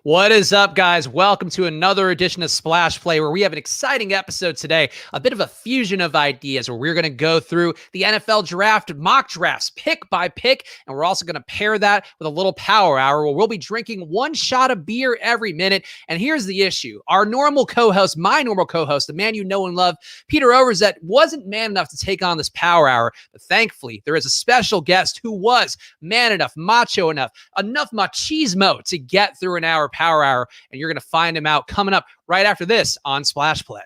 What is up, guys? Welcome to another edition of Splash Play, where we have an exciting episode today, a bit of a fusion of ideas where we're going to go through the NFL draft mock drafts pick by pick, and we're also going to pair that with a little power hour where we'll be drinking one shot of beer every minute. And here's the issue. Our normal co-host, my normal co-host, the man you know and love, Peter Overzet, wasn't man enough to take on this power hour, but thankfully there is a special guest who was man enough, macho enough machismo to get through an hour power hour, and you're going to find him out coming up right after this on Splash Play.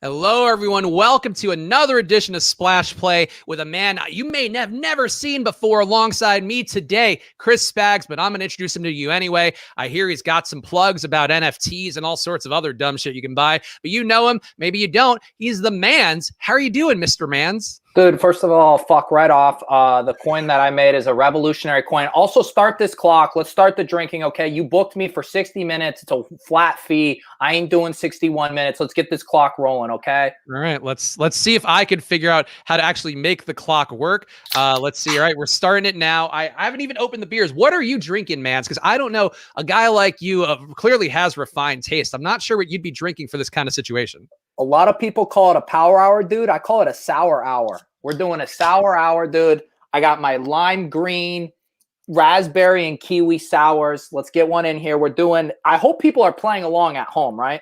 Hello, everyone. Welcome to another edition of Splash Play with a man you may have never seen before alongside me today, Chris Spags, but I'm going to introduce him to you anyway. I hear he's got some plugs about NFTs and all sorts of other dumb shit you can buy, but you know him. Maybe you don't. He's the Manz. How are you doing, Mr. Manz? Dude, first of all, fuck right off. The coin that I made is a revolutionary coin. Also, start this clock. Let's start the drinking, okay? You booked me for 60 minutes. It's a flat fee. I ain't doing 61 minutes. Let's get this clock rolling, okay? All right, let's see if I can figure out how to actually make the clock work. Let's see. All right, we're starting it now. I haven't even opened the beers. What are you drinking, Manz? Because I don't know. A guy like you clearly has refined taste. I'm not sure what you'd be drinking for this kind of situation. A lot of people call it a power hour, dude. I call it a sour hour. We're doing a sour hour, dude. I got my lime green, raspberry, and kiwi sours. Let's get one in here. I hope people are playing along at home, right?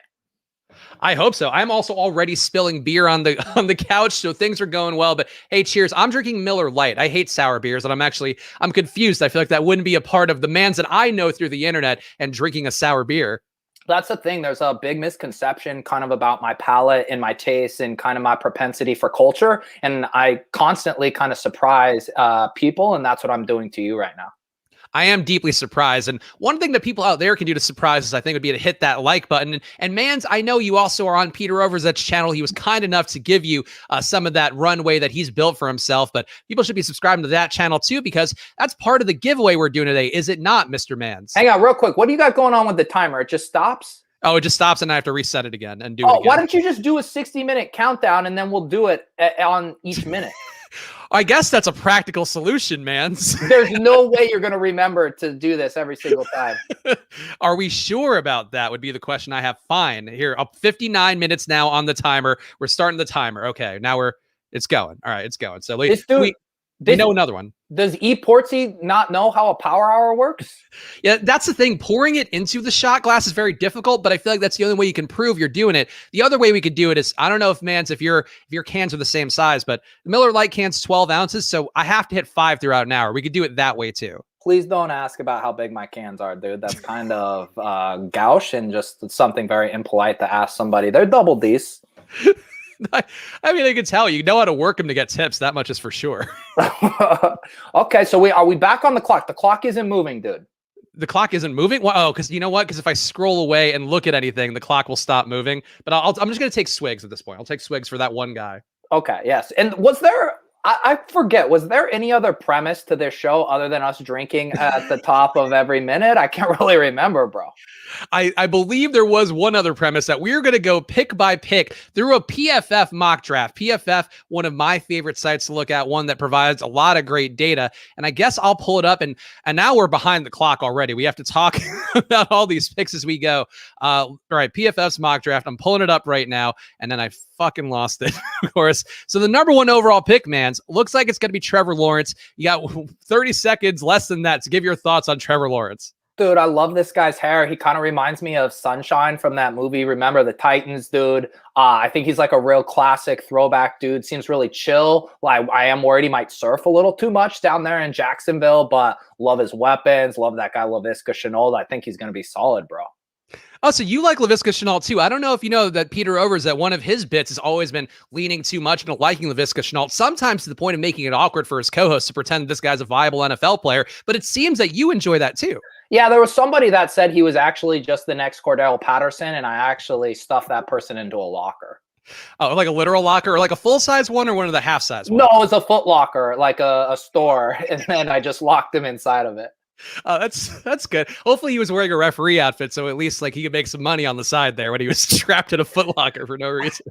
I hope so. I'm also already spilling beer on the couch, so things are going well. But hey, cheers. I'm drinking Miller Lite. I hate sour beers, and I'm confused. I feel like that wouldn't be a part of the Manz that I know through the internet and drinking a sour beer. That's the thing. There's a big misconception kind of about my palate and my taste and kind of my propensity for culture. And I constantly kind of surprise people. And that's what I'm doing to you right now. I am deeply surprised. And one thing that people out there can do to surprise us, I think, would be to hit that like button. And Manz, I know you also are on Peter Overzet's channel. He was kind enough to give you some of that runway that he's built for himself. But people should be subscribing to that channel too, because that's part of the giveaway we're doing today. Is it not, Mr. Manz? Hang on real quick. What do you got going on with the timer? It just stops? Oh, it just stops and I have to reset it again and do it again. Why don't you just do a 60-minute countdown and then we'll do it on each minute? I guess that's a practical solution, Manz. There's no way you're going to remember to do this every single time. Are we sure about that would be the question I have. Fine. Here, up 59 minutes now on the timer. We're starting the timer. Okay, now it's going. All right, it's going. So we know another one. Does Portsy not know how a power hour works? Yeah, that's the thing. Pouring it into the shot glass is very difficult, but I feel like that's the only way you can prove you're doing it. The other way we could do it is, I don't know if Manz, if your cans are the same size, but the Miller Lite can's 12 ounces, so I have to hit 5 throughout an hour. We could do it that way too. Please don't ask about how big my cans are, dude. That's kind of gauche and just something very impolite to ask somebody. They're double D's. I mean, I can tell you know how to work them to get tips. That much is for sure. Okay, so are we back on the clock? The clock isn't moving, dude. The clock isn't moving? Well, oh, because you know what? Because if I scroll away and look at anything, the clock will stop moving. But I'm just going to take swigs at this point. I'll take swigs for that one guy. Okay, yes. And was there... I forget, was there any other premise to this show other than us drinking at the top of every minute? I can't really remember, bro. I believe there was one other premise that we were going to go pick by pick through a PFF mock draft. PFF, one of my favorite sites to look at, one that provides a lot of great data. And I guess I'll pull it up. And now we're behind the clock already. We have to talk about all these picks as we go. All right, PFF's mock draft. I'm pulling it up right now. And then I fucking lost it, of course. So the number one overall pick, Manz, looks like it's going to be Trevor Lawrence. You got 30 seconds, less than that, to give your thoughts on Trevor Lawrence. Dude, I love this guy's hair. He kind of reminds me of Sunshine from that movie. Remember the Titans, dude? I think he's like a real classic throwback dude. Seems really chill. Like, I am worried he might surf a little too much down there in Jacksonville, but love his weapons. Love that guy, Laviska Shenault. I think he's going to be solid, bro. Oh, so you like Laviska Shenault too. I don't know if you know that Peter Overzet, one of his bits has always been leaning too much into liking Laviska Shenault, sometimes to the point of making it awkward for his co-host to pretend this guy's a viable NFL player. But it seems that you enjoy that too. Yeah, there was somebody that said he was actually just the next Cordell Patterson, and I actually stuffed that person into a locker. Oh, like a literal locker or like a full-size one or one of the half-size ones? No, it's a Foot Locker, like a store, and then I just locked him inside of it. That's good. Hopefully he was wearing a referee outfit, so at least like he could make some money on the side there when he was trapped in a Foot Locker for no reason.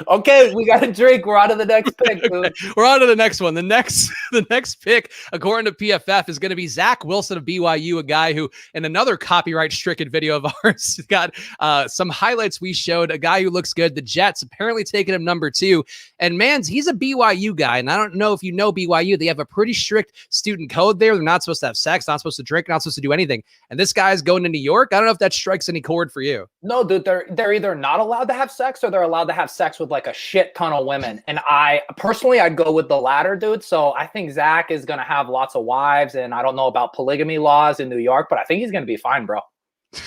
Okay, we got a drink. We're on to the next pick, dude. Okay, we're on to the next one. The next pick, according to PFF, is going to be Zach Wilson of BYU, a guy who, in another copyright-stricken video of ours, got some highlights we showed. A guy who looks good. The Jets apparently taking him number 2. And Manz, he's a BYU guy, and I don't know if you know BYU. They have a pretty strict student code there. They're not supposed to have sex, not supposed to drink, not supposed to do anything. And this guy's going to New York. I don't know if that strikes any chord for you. No, dude, they're either not allowed to have sex or they're allowed to have sex with like a shit ton of women. And I personally, I'd go with the latter, dude. So I think Zach is going to have lots of wives, and I don't know about polygamy laws in New York, but I think he's going to be fine, bro. I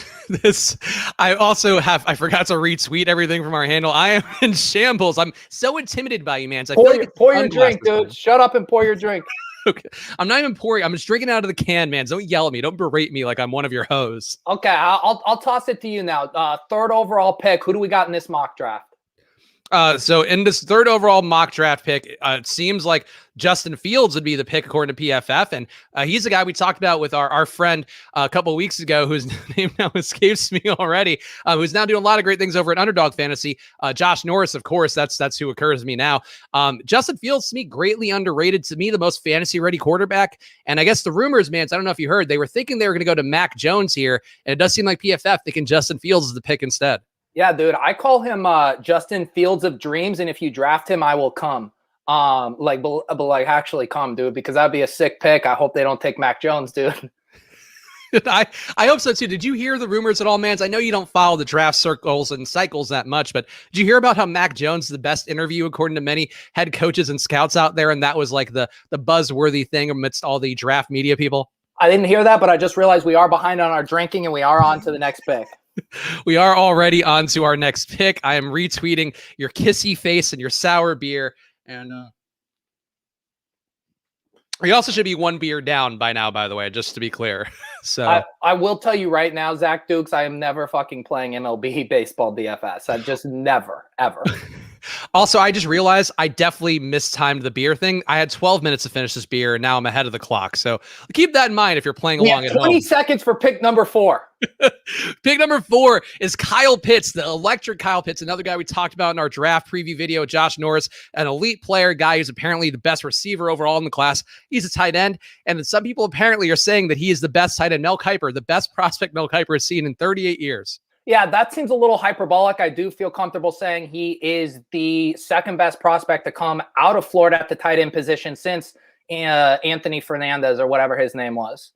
forgot to retweet everything from our handle. I am in shambles. I'm so intimidated by you, man. Pour your drink, dude. Shut up and pour your drink. Okay. I'm not even pouring. I'm just drinking out of the can, man. Don't yell at me. Don't berate me like I'm one of your hoes. Okay, I'll toss it to you now. Third overall pick. Who do we got in this mock draft? So in this third overall mock draft pick, it seems like Justin Fields would be the pick according to PFF. And he's the guy we talked about with our friend a couple of weeks ago, whose name now escapes me already, who's now doing a lot of great things over at Underdog Fantasy. Josh Norris, of course, that's who occurs to me now. Justin Fields, to me, greatly underrated. To me, the most fantasy-ready quarterback. And I guess the rumors, man, I don't know if you heard, they were thinking they were going to go to Mac Jones here. And it does seem like PFF thinking Justin Fields is the pick instead. Yeah, dude, I call him Justin Fields of Dreams, and if you draft him, I will come. Like actually come, dude, because that'd be a sick pick. I hope they don't take Mac Jones, dude. I hope so too. Did you hear the rumors at all, Manz? I know you don't follow the draft circles and cycles that much, but did you hear about how Mac Jones is the best interview according to many head coaches and scouts out there, and that was like the buzzworthy thing amidst all the draft media people? I didn't hear that, but I just realized we are behind on our drinking, and we are on to the next pick. We are already on to our next pick. I am retweeting your kissy face and your sour beer. And we also should be one beer down by now, by the way, just to be clear. So I will tell you right now, Zach Dukes, I am never fucking playing MLB baseball DFS. I just never, ever. Also, I just realized I definitely mistimed the beer thing. I had 12 minutes to finish this beer, and now I'm ahead of the clock. So keep that in mind if you're playing along at home. 20 seconds for pick number 4. Pick number 4 is Kyle Pitts, the electric Kyle Pitts, another guy we talked about in our draft preview video. Josh Norris, an elite player, guy who's apparently the best receiver overall in the class. He's a tight end, and some people apparently are saying that he is the best tight end. Mel Kiper, the best prospect Mel Kiper has seen in 38 years. Yeah, that seems a little hyperbolic. I do feel comfortable saying he is the second best prospect to come out of Florida at the tight end position since Anthony Fernandez or whatever his name was.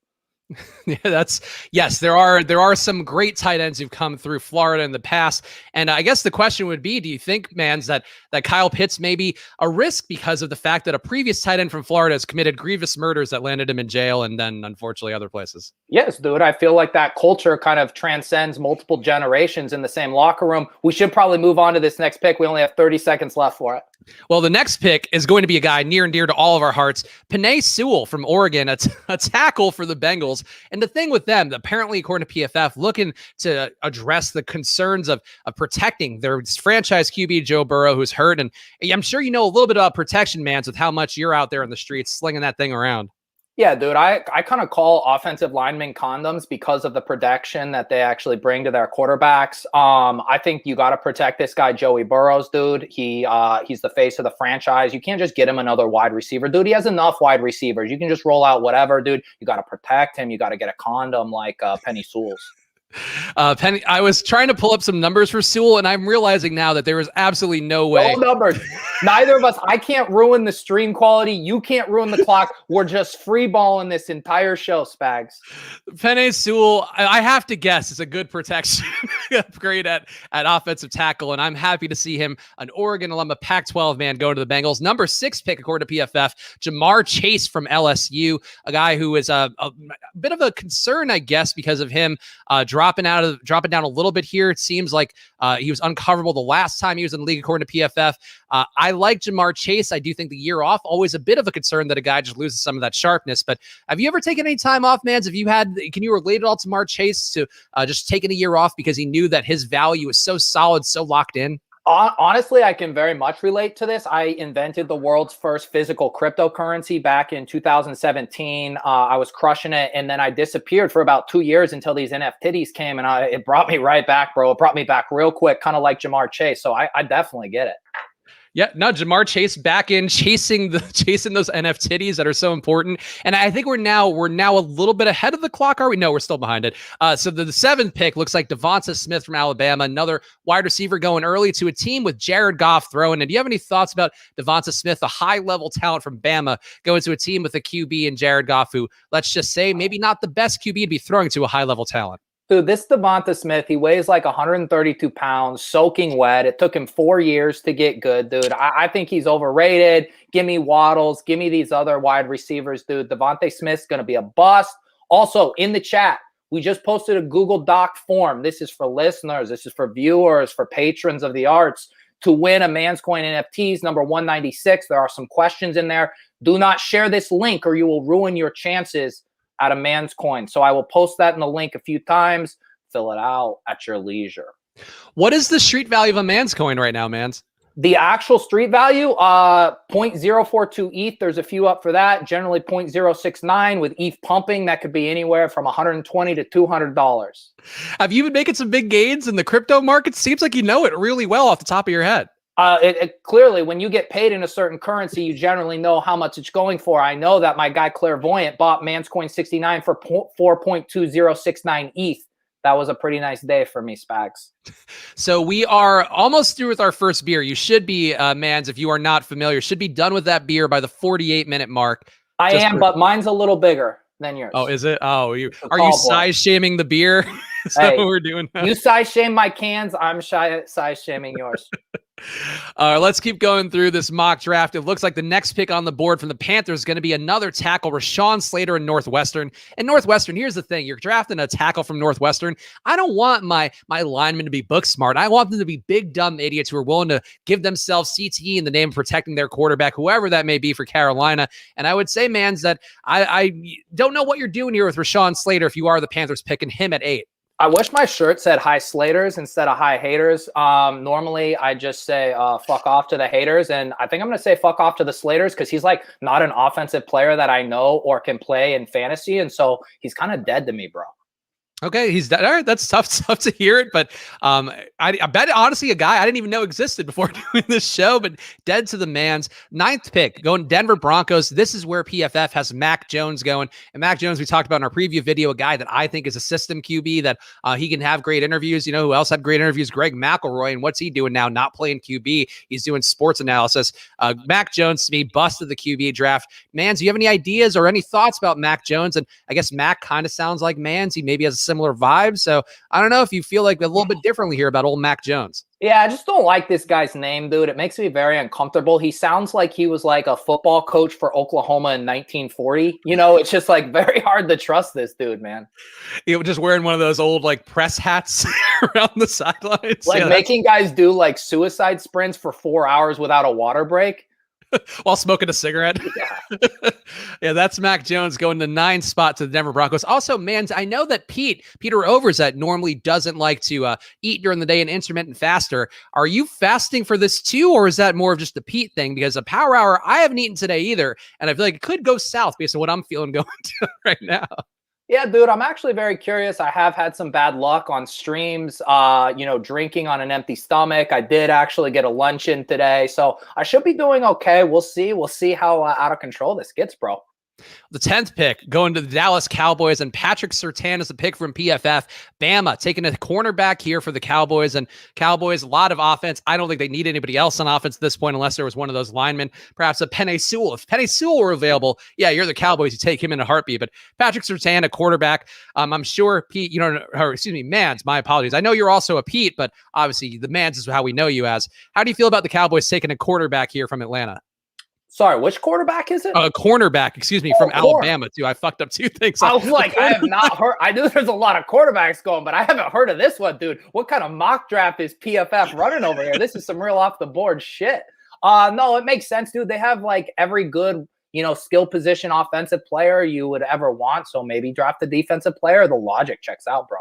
Yeah, yes, there are some great tight ends who've come through Florida in the past. And I guess the question would be, do you think, Manz, that Kyle Pitts may be a risk because of the fact that a previous tight end from Florida has committed grievous murders that landed him in jail and then unfortunately other places? Yes, dude. I feel like that culture kind of transcends multiple generations in the same locker room. We should probably move on to this next pick. We only have 30 seconds left for it. Well, the next pick is going to be a guy near and dear to all of our hearts, Penei Sewell from Oregon, a tackle for the Bengals. And the thing with them, apparently, according to PFF, looking to address the concerns of protecting their franchise QB, Joe Burrow, who's hurt. And I'm sure you know a little bit about protection, Manz, with how much you're out there in the streets slinging that thing around. Yeah, dude, I kind of call offensive linemen condoms because of the protection that they actually bring to their quarterbacks. I think you got to protect this guy, Joey Burrows, dude. He's the face of the franchise. You can't just get him another wide receiver, dude. He has enough wide receivers. You can just roll out whatever, dude. You got to protect him. You got to get a condom like Penei Sewell's. Penny, I was trying to pull up some numbers for Sewell, and I'm realizing now that there is absolutely no way. No numbers. Neither of us. I can't ruin the stream quality. You can't ruin the clock. We're just free balling this entire show, Spags. Penei Sewell, I have to guess, is a good protection upgrade at offensive tackle, and I'm happy to see him, an Oregon alum, a Pac-12 man, go to the Bengals. Number 6 pick, according to PFF, Jamar Chase from LSU, a guy who is a bit of a concern, I guess, because of him dropping down a little bit here. It seems like he was uncoverable the last time he was in the league, according to PFF. I like Jamar Chase. I do think the year off, always a bit of a concern that a guy just loses some of that sharpness. But have you ever taken any time off, Manz? Can you relate at all to Jamar Chase to just taking a year off because he knew that his value is so solid, so locked in? Honestly, I can very much relate to this. I invented the world's first physical cryptocurrency back in 2017. I was crushing it, and then I disappeared for about 2 years until these NFTs came, and it brought me right back, bro. It brought me back real quick, kind of like Jamar Chase. So I definitely get it. Yeah, no, Jamar Chase back in chasing those NFTs that are so important. And I think we're now a little bit ahead of the clock. Are we? No, we're still behind it. So the seventh pick looks like Devonta Smith from Alabama, another wide receiver going early to a team with Jared Goff throwing. And do you have any thoughts about Devonta Smith, a high-level talent from Bama, going to a team with a QB and Jared Goff, who, let's just say, maybe not the best QB to be throwing to a high-level talent? Dude, this Devonta Smith, he weighs like 132 pounds, soaking wet. It took him 4 years to get good, dude. I think he's overrated. Give me Waddles. Give me these other wide receivers, dude. Devonta Smith's going to be a bust. Also, in the chat, we just posted a Google Doc form. This is for listeners. This is for viewers, for patrons of the arts, to win a Manzcoin NFTz number 196. There are some questions in there. Do not share this link or you will ruin your chances out of Manzcoin. So I will post that in the link a few times. Fill it out at your leisure. What is the street value of a Manzcoin right now, Manz? The actual street value, 0.042 ETH. There's a few up for that. Generally 0.069 with ETH pumping. That could be anywhere from $120 to $200. Have you been making some big gains in the crypto market? Seems like you know it really well off the top of your head. Clearly, when you get paid in a certain currency, you generally know how much it's going for. I know that my guy Clairvoyant bought Manzcoin 69 for 4.2069 ETH. That was a pretty nice day for me, Spags. So we are almost through with our first beer. You should be, Manz, if you are not familiar, should be done with that beer by the 48-minute mark. I am, but mine's a little bigger than yours. Oh, is it? Oh, are you size shaming the beer? Is that what we're doing now? You size shame my cans. I'm size shaming yours. Let's keep going through this mock draft. It looks like the next pick on the board from the Panthers is going to be another tackle, Rashawn Slater in Northwestern. And Northwestern, here's the thing. You're drafting a tackle from Northwestern. I don't want my linemen to be book smart. I want them to be big, dumb idiots who are willing to give themselves CTE in the name of protecting their quarterback, whoever that may be for Carolina. And I would say, Manz, that I don't know what you're doing here with Rashawn Slater if you are the Panthers picking him at 8. I wish my shirt said hi Slaters instead of hi haters. Normally I just say fuck off to the haters, and I think I'm going to say fuck off to the Slaters because he's like not an offensive player that I know or can play in fantasy, and so he's kind of dead to me, bro. Okay, he's dead. All right, that's tough to hear it, but I bet honestly a guy I didn't even know existed before doing this show, but dead to the Manz. 9th pick, going Denver Broncos. This is where PFF has Mac Jones going, and Mac Jones we talked about in our preview video, a guy that I think is a system QB that he can have great interviews. You know who else had great interviews? Greg McElroy, and what's he doing now? Not playing QB, he's doing sports analysis. Mac Jones to me busted the QB draft. Manz, do you have any ideas or any thoughts about Mac Jones? And I guess Mac kind of sounds like Manz. He maybe has a similar vibe. So I don't know if you feel like a little bit differently here about old Mac Jones. Yeah, I just don't like this guy's name, dude. It makes me very uncomfortable. He sounds like he was like a football coach for Oklahoma in 1940. You know, it's just like very hard to trust this dude, man. You know, just wearing one of those old like press hats around the sidelines. Like making guys do like suicide sprints for 4 hours without a water break. While smoking a cigarette. Yeah. Yeah, that's Mac Jones going to 9th spot to the Denver Broncos. Also, Manz, I know that Peter Overzet normally doesn't like to eat during the day, an intermittent faster. Are you fasting for this too, or is that more of just the Pete thing? Because a power hour, I haven't eaten today either, and I feel like it could go south based on what I'm feeling going to right now. Yeah, dude, I'm actually very curious. I have had some bad luck on streams, drinking on an empty stomach. I did actually get a lunch in today, so I should be doing okay. We'll see. We'll see how out of control this gets, bro. The 10th pick going to the Dallas Cowboys, and Patrick Surtain is a pick from PFF. Bama taking a cornerback here for the Cowboys, and Cowboys, a lot of offense. I don't think they need anybody else on offense at this point unless there was one of those linemen, perhaps a Penei Sewell. If Penei Sewell were available, yeah, you're the Cowboys. You take him in a heartbeat, but Patrick Surtain, a quarterback. I'm sure Pete, Manz, my apologies. I know you're also a Pete, but obviously the Manz is how we know you as. How do you feel about the Cowboys taking a quarterback here from Atlanta? Sorry, which quarterback is it? A cornerback, from Alabama, too. I fucked up 2 things. I was like, I have not heard. I knew there's a lot of quarterbacks going, but I haven't heard of this one, dude. What kind of mock draft is PFF running over here? This is some real off-the-board shit. No, it makes sense, dude. They have, like, every good, skill position offensive player you would ever want, so maybe draft the defensive player. The logic checks out, bro.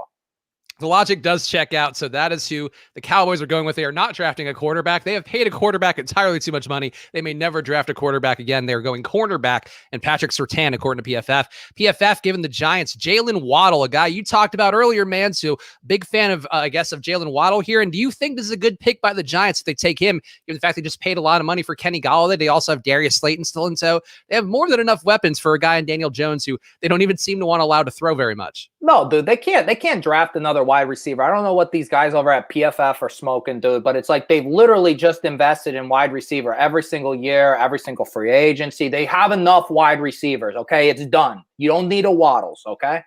The logic does check out. So that is who the Cowboys are going with. They are not drafting a quarterback. They have paid a quarterback entirely too much money. They may never draft a quarterback again. They're going cornerback and Patrick Surtain, according to PFF. PFF giving the Giants Jalen Waddle, a guy you talked about earlier, man. So big fan of, I guess, of Jalen Waddle here. And do you think this is a good pick by the Giants if they take him, given the fact they just paid a lot of money for Kenny Golladay? They also have Darius Slayton still in tow. They have more than enough weapons for a guy in Daniel Jones who they don't even seem to want to allow to throw very much. No, dude, they can't draft another wide receiver. I don't know what these guys over at PFF are smoking, dude, but it's like they've literally just invested in wide receiver every single year, every single free agency. They have enough wide receivers, okay? It's done. You don't need a Waddles, okay?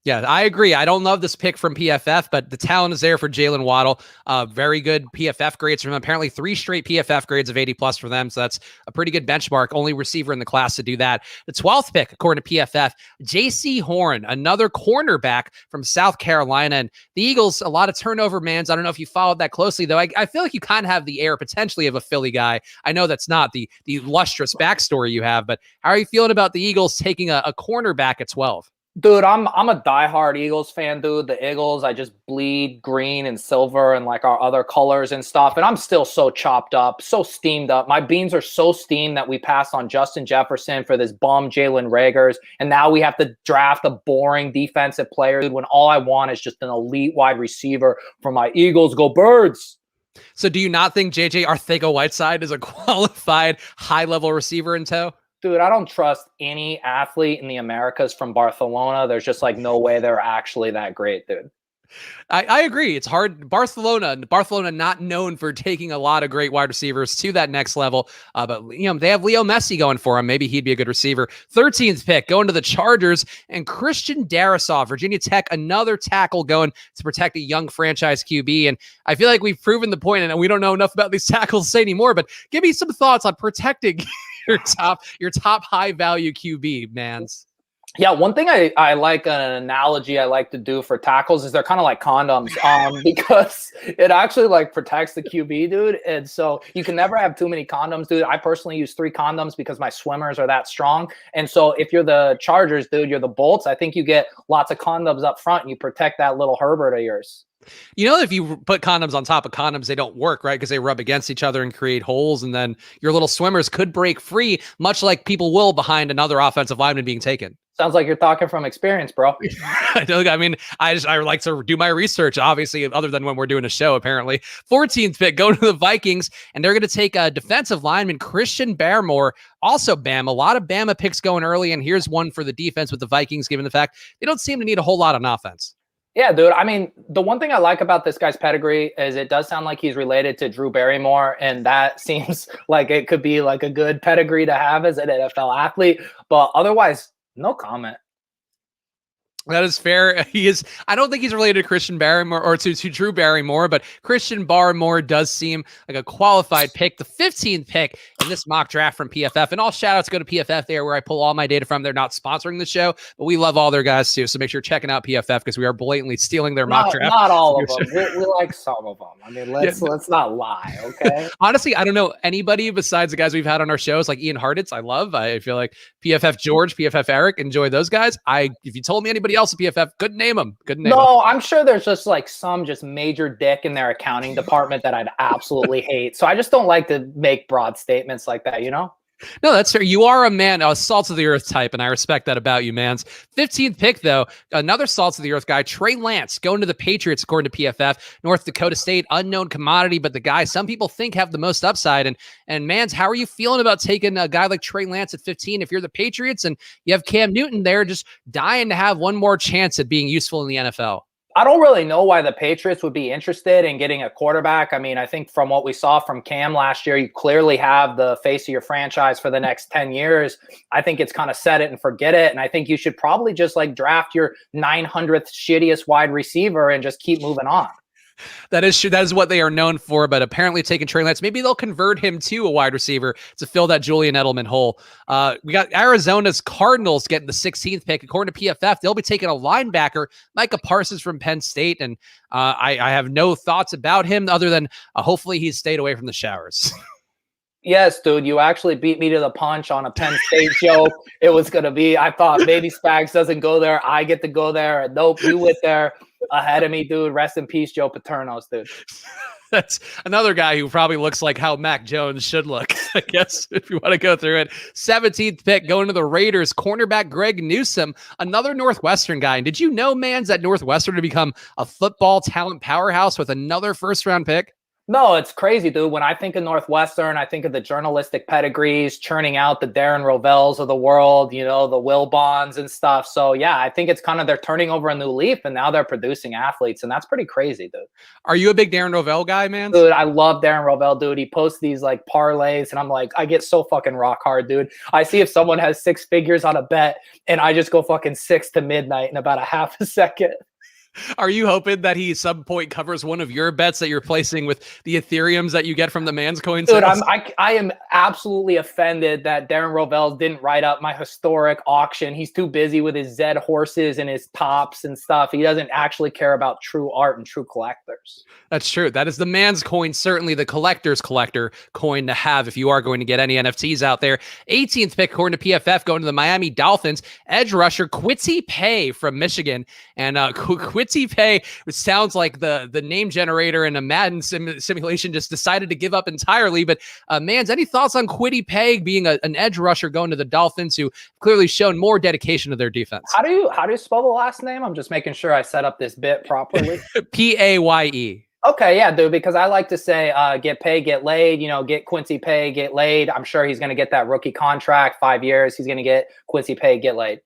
Yeah, I agree. I don't love this pick from PFF, but the talent is there for Jalen Waddle. Very good PFF grades from him. Apparently 3 straight PFF grades of 80+ for them. So that's a pretty good benchmark. Only receiver in the class to do that. The 12th pick, according to PFF, J.C. Horn, another cornerback from South Carolina. And the Eagles, a lot of turnover, Manz. I don't know if you followed that closely, though. I feel like you kind of have the air potentially of a Philly guy. I know that's not the lustrous backstory you have, but how are you feeling about the Eagles taking a cornerback at 12? Dude, I'm a diehard Eagles fan, dude. The Eagles, I just bleed green and silver and like our other colors and stuff. And I'm still so chopped up, so steamed up. My beans are so steamed that we passed on Justin Jefferson for this bum Jalen Reagor. And now we have to draft a boring defensive player, dude, when all I want is just an elite wide receiver for my Eagles. Go Birds! So do you not think JJ Arcega-Whiteside is a qualified high-level receiver in tow? Dude, I don't trust any athlete in the Americas from Barcelona. There's just like no way they're actually that great, dude. I agree. It's hard. Barcelona not known for taking a lot of great wide receivers to that next level. But, they have Leo Messi going for him. Maybe he'd be a good receiver. 13th pick, going to the Chargers, and Christian Darrisaw, Virginia Tech, another tackle going to protect a young franchise QB. And I feel like we've proven the point, and we don't know enough about these tackles to say anymore, but give me some thoughts on protecting your top high value QB, Manz. Yeah, one thing I like, an analogy I like to do for tackles is they're kind of like condoms, because it actually like protects the QB, dude. And so you can never have too many condoms, dude. I personally use 3 condoms because my swimmers are that strong. And so if you're the Chargers, dude, you're the Bolts. I think you get lots of condoms up front and you protect that little Herbert of yours. If you put condoms on top of condoms, they don't work, right? Because they rub against each other and create holes. And then your little swimmers could break free, much like people will behind another offensive lineman being taken. Sounds like you're talking from experience, bro. I like to do my research, obviously, other than when we're doing a show, apparently. 14th pick, going to the Vikings, and they're going to take a defensive lineman, Christian Barmore, also Bama. A lot of Bama picks going early, and here's one for the defense with the Vikings, given the fact they don't seem to need a whole lot on offense. Yeah, dude. I mean, the one thing I like about this guy's pedigree is it does sound like he's related to Drew Barrymore, and that seems like it could be like a good pedigree to have as an NFL athlete. But otherwise, no comment. That is fair. I don't think he's related to Christian Barrymore or to Drew Barrymore, but Christian Barmore does seem like a qualified pick. The 15th pick in this mock draft from PFF. And all shout outs go to PFF there, where I pull all my data from. They're not sponsoring the show, but we love all their guys too. So make sure you're checking out PFF because we are blatantly stealing their mock draft. Not all of them. We like some of them. I mean, let's not lie, okay? Honestly, I don't know anybody besides the guys we've had on our shows, like Ian Hartitz. I feel like PFF George, PFF Eric, enjoy those guys. If you told me anybody else at PFF, couldn't name them. No, I'm sure there's just like some just major dick in their accounting department that I'd absolutely hate. So I just don't like to make broad statements like that, No, that's fair. You are a man, a salt of the earth type, and I respect that about you, Manz. 15th pick, though, another salt of the earth guy, Trey Lance, going to the Patriots, according to PFF. North Dakota State, unknown commodity, but the guy some people think have the most upside. And Manz, how are you feeling about taking a guy like Trey Lance at 15 if you're the Patriots and you have Cam Newton there just dying to have one more chance at being useful in the NFL? I don't really know why the Patriots would be interested in getting a quarterback. I mean, I think from what we saw from Cam last year, you clearly have the face of your franchise for the next 10 years. I think it's kind of set it and forget it. And I think you should probably just like draft your 900th shittiest wide receiver and just keep moving on. That is true. That is what they are known for, but apparently taking Trey Lance, maybe they'll convert him to a wide receiver to fill that Julian Edelman hole. We got Arizona's Cardinals getting the 16th pick. According to PFF, they'll be taking a linebacker, Micah Parsons from Penn State, and I have no thoughts about him other than hopefully he's stayed away from the showers. Yes, dude, you actually beat me to the punch on a Penn State joke. It was going to be, I thought maybe Spags doesn't go there. I get to go there. And nope, you went there ahead of me, dude. Rest in peace, Joe Paterno's, dude. That's another guy who probably looks like how Mac Jones should look, I guess, if you want to go through it. 17th pick going to the Raiders, cornerback Greg Newsome, another Northwestern guy. And did you know, Manz, that Northwestern to become a football talent powerhouse with another first-round pick? No, it's crazy, dude. When I think of Northwestern, I think of the journalistic pedigrees, churning out the Darren Rovels of the world, you know, the Will Bonds and stuff. So, yeah, I think it's kind of they're turning over a new leaf, and now they're producing athletes, and that's pretty crazy, dude. Are you a big Darren Rovell guy, man? Dude, I love Darren Rovell, dude. He posts these, like, parlays, and I'm like, I get so fucking rock hard, dude. I see if someone has 6 figures on a bet, and I just go fucking 6 to midnight in about a half a second. Are you hoping that he some point covers one of your bets that you're placing with the Ethereums that you get from the Manzcoin Dude, sales? I am absolutely offended that Darren Rovell didn't write up my historic auction. He's too busy with his Zed horses and his tops and stuff. He doesn't actually care about true art and true collectors. That's true. That is the Manzcoin, certainly the collector's collector coin to have if you are going to get any NFTs out there. 18th pick, according to PFF, going to the Miami Dolphins, edge rusher Kwity Paye from Michigan. And Kwity Paye, which sounds like the name generator in a Madden simulation, just decided to give up entirely. But Manz, any thoughts on Kwity Paye being an edge rusher going to the Dolphins, who clearly shown more dedication to their defense? How do you spell the last name? I'm just making sure I set up this bit properly. Paye. Okay, yeah, dude, because I like to say get paid, get laid, you know, get Quincy Paye, get laid. I'm sure he's going to get that rookie contract, 5 years. He's going to get Quincy Paye, get laid.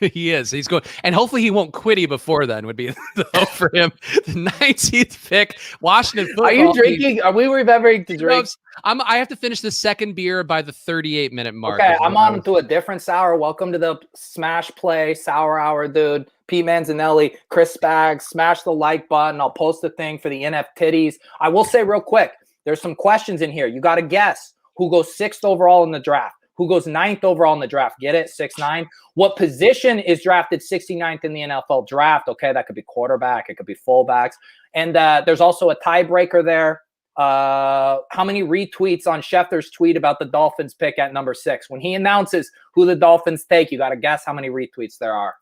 He is. He's going, and hopefully he won't quit before then. Would be the hope for him. The 19th pick, Washington football. Are you drinking? Team. Are we remembering to drink? I have to finish the second beer by the 38-minute mark. Okay, I'm on to a different sour. Welcome to the Smash Play Sour Hour, dude. Pete Manzanelli, Chris Spags, smash the like button. I'll post a thing for the NFTz. I will say real quick, there's some questions in here. You got to guess who goes 6th overall in the draft. Who goes 9th overall in the draft? Get it? 6'9". What position is drafted 69th in the NFL draft? Okay, that could be quarterback. It could be fullbacks. And there's also a tiebreaker there. How many retweets on Schefter's tweet about the Dolphins pick at number 6? When he announces who the Dolphins take, you got to guess how many retweets there are.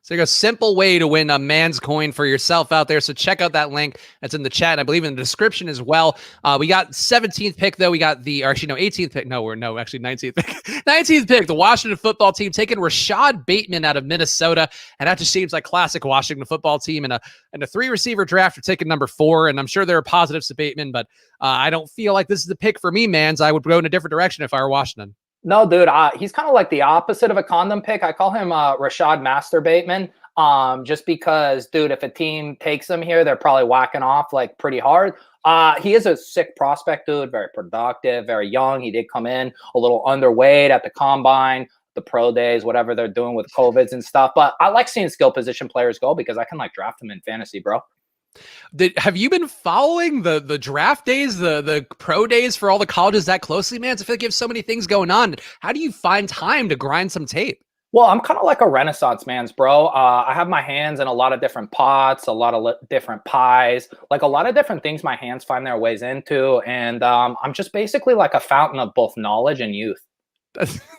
So you got a simple way to win a Manzcoin for yourself out there. So check out that link that's in the chat. And I believe in the description as well. We got 17th pick though. We got 18th pick. Actually 19th pick. 19th pick. The Washington football team taking Rashad Bateman out of Minnesota, and that just seems like classic Washington football team. And a 3-receiver draft for taking number 4. And I'm sure there are positives to Bateman, but I don't feel like this is the pick for me, Manz. I would go in a different direction if I were Washington. No, dude, he's kind of like the opposite of a condom pick. I call him Rashad Master Bateman, just because, dude, if a team takes him here, they're probably whacking off like pretty hard. He is a sick prospect, dude, very productive, very young. He did come in a little underweight at the combine, the pro days, whatever they're doing with COVIDs and stuff. But I like seeing skill position players go because I can like draft them in fantasy, bro. Have you been following the draft days, the pro days for all the colleges that closely, man? I feel like you have so many things going on. How do you find time to grind some tape? Well, I'm kind of like a Renaissance man's, bro. I have my hands in a lot of different pots, a lot of different pies, like a lot of different things my hands find their ways into. And I'm just basically like a fountain of both knowledge and youth.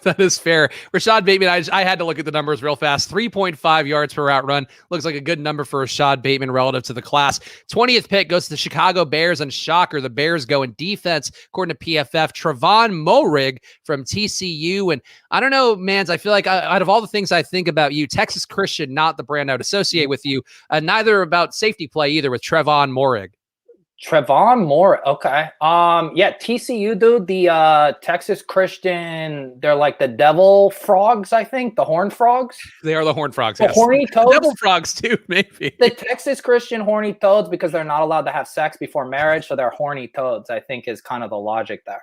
That is fair. Rashad Bateman, I had to look at the numbers real fast. 3.5 yards per route run. Looks like a good number for Rashad Bateman relative to the class. 20th pick goes to the Chicago Bears, and shocker, the Bears go in defense, according to PFF. Trevon Moehrig from TCU. And I don't know, Manz, I feel like out of all the things I think about you, Texas Christian, not the brand I would associate with you, neither about safety play either with Trevon Moehrig. Trevon Moore. Okay. Yeah, TCU, dude, the Texas Christian, they're like the devil frogs, I think. The horned frogs. They are the horned frogs. The yes. Horny toads. Devil frogs too, maybe. The Texas Christian horny toads, because they're not allowed to have sex before marriage, so they're horny toads, I think is kind of the logic there.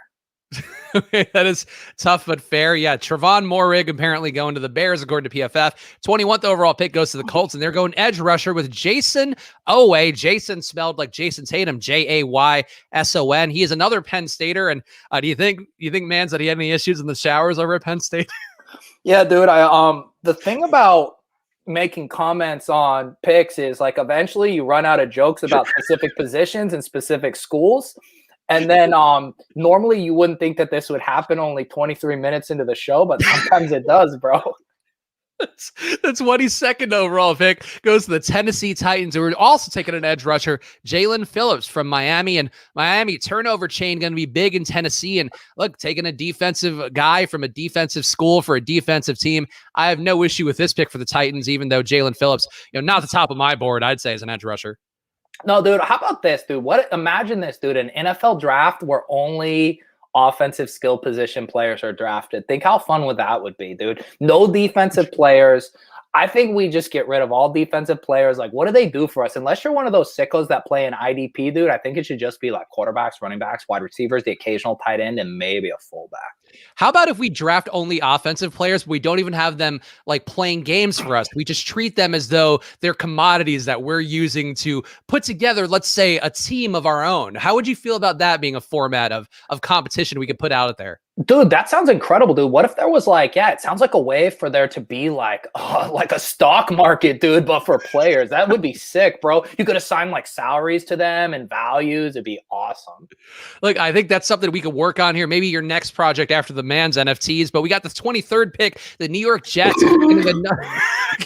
Okay, that is tough but fair. Yeah, Trevon Moehrig apparently going to the Bears, according to PFF. 21th overall pick goes to the Colts, and they're going edge rusher with Jason Owe. Jason spelled like Jason Tatum, Jayson. He is another Penn Stater. And do you think, Manz, that he had any issues in the showers over at Penn State? Yeah, dude. The thing about making comments on picks is like eventually you run out of jokes about specific positions and specific schools. And then normally you wouldn't think that this would happen only 23 minutes into the show, but sometimes it does, bro. That's 22nd overall pick. Goes to the Tennessee Titans, who are also taking an edge rusher, Jalen Phillips from Miami. And Miami turnover chain going to be big in Tennessee. And look, taking a defensive guy from a defensive school for a defensive team. I have no issue with this pick for the Titans, even though Jalen Phillips, not the top of my board, I'd say, as an edge rusher. No, dude, how about this, dude? Imagine this, dude, an NFL draft where only offensive skill position players are drafted. Think how fun would be, dude. No defensive players. I think we just get rid of all defensive players. Like, what do they do for us? Unless you're one of those sickos that play in IDP, dude, I think it should just be like quarterbacks, running backs, wide receivers, the occasional tight end, and maybe a fullback. How about if we draft only offensive players, but we don't even have them like playing games for us? We just treat them as though they're commodities that we're using to put together, let's say, a team of our own. How would you feel about that being a format of competition we could put out there? Dude, that sounds incredible, dude. What if there was like, it sounds like a way for there to be like a stock market, dude, but for players. That would be sick, bro. You could assign like salaries to them and values. It'd be awesome. Look, I think that's something we could work on here. Maybe your next project after the Manz NFTz, but we got the 23rd pick, the New York Jets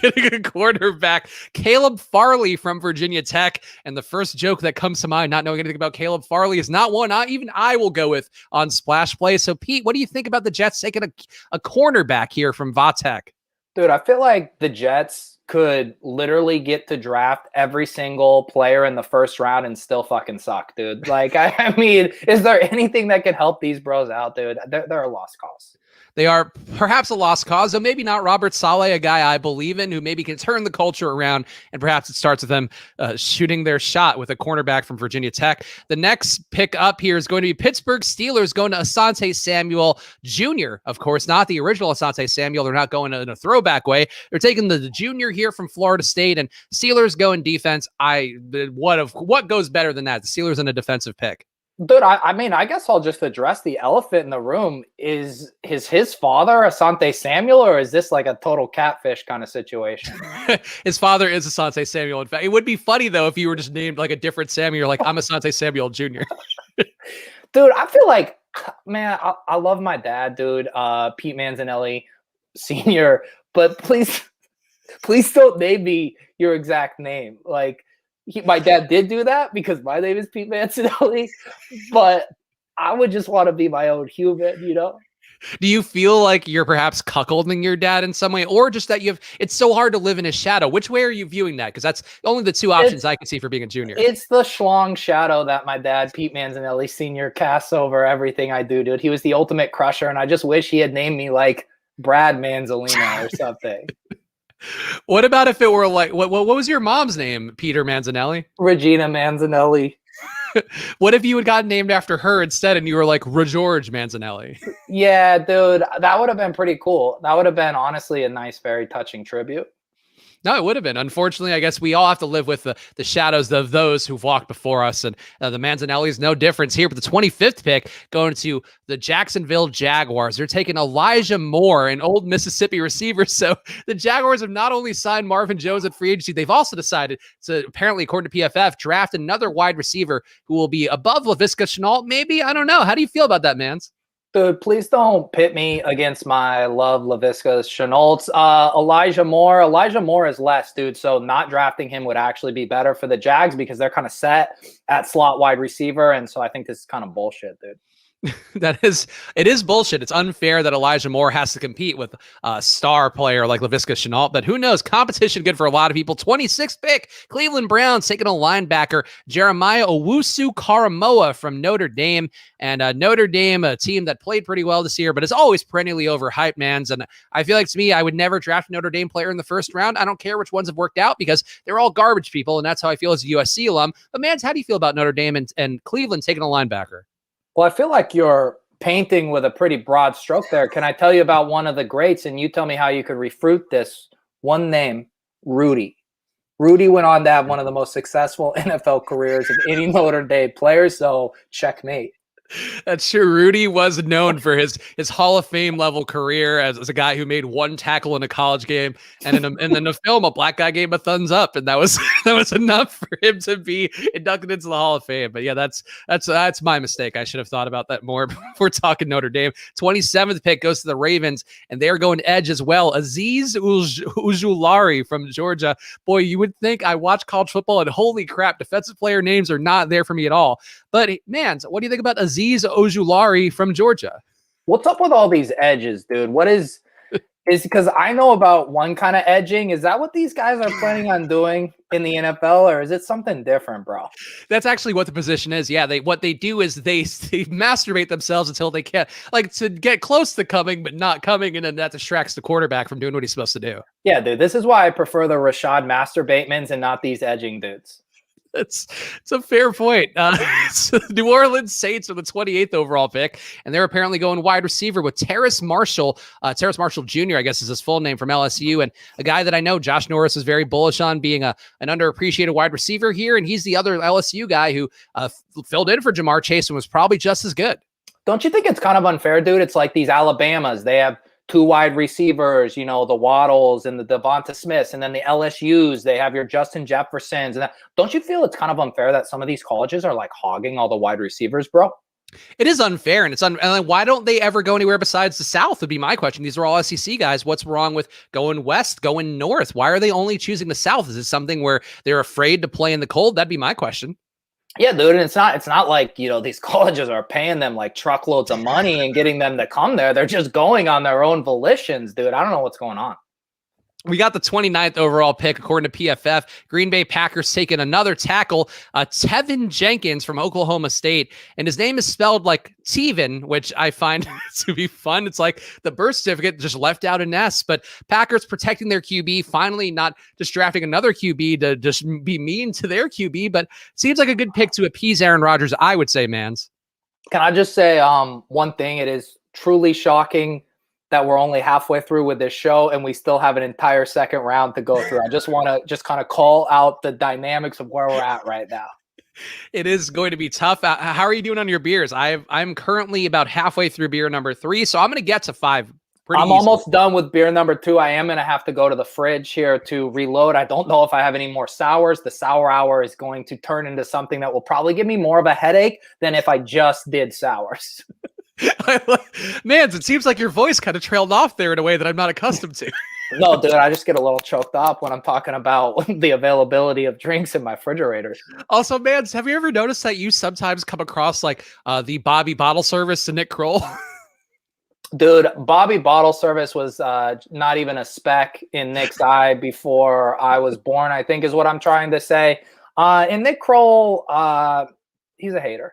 getting a quarterback, Caleb Farley from Virginia Tech. And the first joke that comes to mind, not knowing anything about Caleb Farley, is not one even I will go with on Splash Play. So Pete, what do you think about the Jets taking a cornerback here from Vatech? Dude, I feel like the Jets could literally get to draft every single player in the first round and still fucking suck, dude. Like, I mean, is there anything that can help these bros out, dude? They're a lost cause. They are perhaps a lost cause, though maybe not Robert Saleh, a guy I believe in, who maybe can turn the culture around, and perhaps it starts with them shooting their shot with a cornerback from Virginia Tech. The next pick up here is going to be Pittsburgh Steelers going to Asante Samuel Jr., of course, not the original Asante Samuel. They're not going in a throwback way. They're taking the junior here from Florida State, and Steelers go in defense. What goes better than that? The Steelers in a defensive pick. Dude, I mean, I guess I'll just address the elephant in the room. Is his father Asante Samuel, or is this like a total catfish kind of situation? His father is Asante Samuel. In fact, it would be funny, though, if you were just named like a different Samuel. You're like, I'm Asante Samuel Jr. Dude, I feel like, man, I love my dad, dude, Pete Manzanelli Sr., but please don't name me your exact name. Like, my dad did do that because my name is Pete Manzanelli, but I would just want to be my own human, Do you feel like you're perhaps cuckolding your dad in some way, or just that it's so hard to live in his shadow? Which way are you viewing that? Because that's only the two options I can see for being a junior. It's the schlong shadow that my dad, Pete Manzanelli Sr., casts over everything I do, dude. He was the ultimate crusher, and I just wish he had named me like Brad Manzolina or something. What about if it were like, what was your mom's name, Peter Manzanelli? Regina Manzanelli. What if you had gotten named after her instead and you were like George Manzanelli? Yeah, dude, that would have been pretty cool. That would have been honestly a nice, very touching tribute. No, it would have been. Unfortunately, I guess we all have to live with the shadows of those who've walked before us. And the Manzanelli's no difference here. But the 25th pick going to the Jacksonville Jaguars. They're taking Elijah Moore, an old Mississippi receiver. So the Jaguars have not only signed Marvin Jones at free agency, they've also decided to, apparently, according to PFF, draft another wide receiver who will be above Laviska Shenault. Maybe, I don't know. How do you feel about that, Manz? Dude, please don't pit me against my love, Laviska Shenault. Elijah Moore is less, dude. So not drafting him would actually be better for the Jags because they're kind of set at slot wide receiver. And so I think this is kind of bullshit, dude. It is bullshit. It's unfair that Elijah Moore has to compete with a star player like Laviska Shenault, but who knows? Competition good for a lot of people. 26th pick, Cleveland Browns taking a linebacker, Jeremiah Owusu-Karamoah from Notre Dame. And Notre Dame, a team that played pretty well this year, but is always perennially overhyped, Manz. And I feel like, to me, I would never draft a Notre Dame player in the first round. I don't care which ones have worked out because they're all garbage people, and that's how I feel as a USC alum. But Manz, how do you feel about Notre Dame and Cleveland taking a linebacker? Well, I feel like you're painting with a pretty broad stroke there. Can I tell you about one of the greats, and you tell me how you could refute this? One name, Rudy. Rudy went on to have one of the most successful NFL careers of any Notre Dame player, so checkmate. That's true. Rudy was known for his Hall of Fame level career as a guy who made one tackle in a college game, and in the film, a black guy gave him a thumbs up, and that was enough for him to be inducted into the Hall of Fame. But yeah, that's my mistake. I should have thought about that more before talking Notre Dame. 27th pick goes to the Ravens, and they're going edge as well. Azeez Ujulari from Georgia. Boy, you would think I watch college football, and holy crap, defensive player names are not there for me at all. But man, what do you think about Azeez Ojulari from Georgia? What's up with all these edges, dude? What is because I know about one kind of edging. Is that what these guys are planning on doing in the NFL, or is it something different, bro? That's actually what the position is. Yeah, what they do is they masturbate themselves until they can't, like, to get close to coming, but not coming, and then that distracts the quarterback from doing what he's supposed to do. Yeah, dude. This is why I prefer the Rashad Masturbatemans and not these edging dudes. It's a fair point. So New Orleans Saints are the 28th overall pick, and they're apparently going wide receiver with Terrace Marshall Jr., I guess is his full name, from LSU, and a guy that I know Josh Norris is very bullish on being an underappreciated wide receiver here, and he's the other LSU guy who filled in for Jamar Chase and was probably just as good. Don't you think it's kind of unfair, dude? It's like these Alabamas. They have two wide receivers, the Waddles and the Devonta Smiths, and then the LSUs, they have your Justin Jeffersons. And don't you feel it's kind of unfair that some of these colleges are like hogging all the wide receivers, bro? It is unfair, and and why don't they ever go anywhere besides the South would be my question. These are all SEC guys. What's wrong with going west, going north? Why are they only choosing the South? Is it something where they're afraid to play in the cold? That'd be my question. Yeah, dude, and it's not like, these colleges are paying them like truckloads of money and getting them to come there. They're just going on their own volitions, dude. I don't know what's going on. We got the 29th overall pick, according to PFF. Green Bay Packers taking another tackle, Tevin Jenkins from Oklahoma State. And his name is spelled like Tevin, which I find to be fun. It's like the birth certificate just left out an S. But Packers protecting their QB, finally not just drafting another QB to just be mean to their QB. But seems like a good pick to appease Aaron Rodgers, I would say, Manz. Can I just say one thing? It is truly shocking that we're only halfway through with this show and we still have an entire second round to go through. I just want to just kind of call out the dynamics of where we're at right now. It is going to be tough. How are you doing on your beers? I'm currently about halfway through beer number 3, so I'm going to get to 5. I'm almost done with beer number 2. I am going to have to go to the fridge here to reload. I don't know if I have any more sours. The sour hour is going to turn into something that will probably give me more of a headache than if I just did sours. Man, it seems like your voice kind of trailed off there in a way that I'm not accustomed to. No, dude, I just get a little choked up when I'm talking about the availability of drinks in my refrigerators. Also, Manz, have you ever noticed that you sometimes come across like the Bobby Bottle Service to Nick Kroll? Dude, Bobby Bottle Service was not even a speck in Nick's eye before I was born, I think is what I'm trying to say. And Nick Kroll, he's a hater.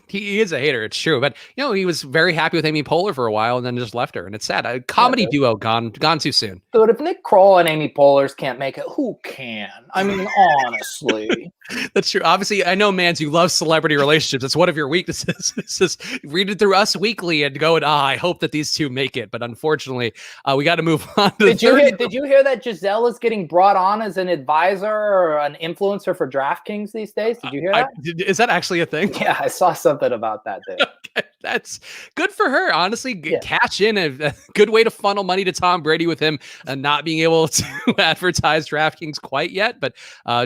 He is a hater. It's true. But, he was very happy with Amy Poehler for a while and then just left her. And it's sad. A comedy duo gone too soon. Dude, if Nick Kroll and Amy Poehler can't make it, who can? I mean, honestly. That's true. Obviously, I know, Manz, you love celebrity relationships. It's one of your weaknesses. It's just read it through Us Weekly and going, I hope that these two make it. But unfortunately, we got to move on. Did you hear that Giselle is getting brought on as an advisor or an influencer for DraftKings these days? Did you hear that? Is that actually a thing? Yeah, I saw something about that, dude. Okay, that's good for her. Honestly, cash in a good way to funnel money to Tom Brady with him not being able to advertise DraftKings quite yet. But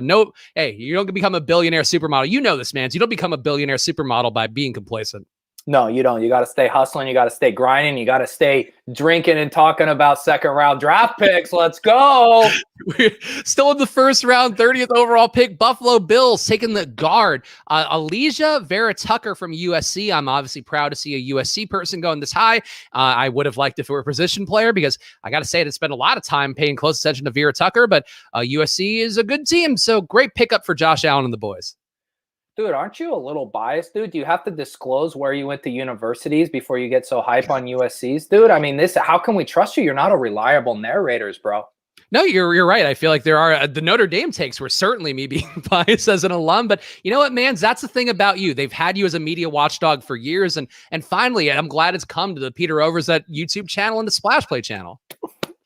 no, hey, you don't become a billionaire supermodel. You know this, man. You don't become a billionaire supermodel by being complacent. No, you don't. You got to stay hustling. You got to stay grinding. You got to stay drinking and talking about second round draft picks. Let's go. We're still in the first round, 30th overall pick. Buffalo Bills taking the guard. Elijah Vera Tucker from USC. I'm obviously proud to see a USC person going this high. I would have liked if it were a position player because I got to say, I spent a lot of time paying close attention to Vera Tucker, but USC is a good team. So great pickup for Josh Allen and the boys. Dude, aren't you a little biased, dude? Do you have to disclose where you went to universities before you get so hype on USC's? Dude, I mean, how can we trust you? You're not a reliable narrator, bro. No, you're right. I feel like there are the Notre Dame takes were certainly me being biased as an alum, but you know what, man? That's the thing about you. They've had you as a media watchdog for years, and finally, I'm glad it's come to the Peter Overzet YouTube channel and the Splash Play channel.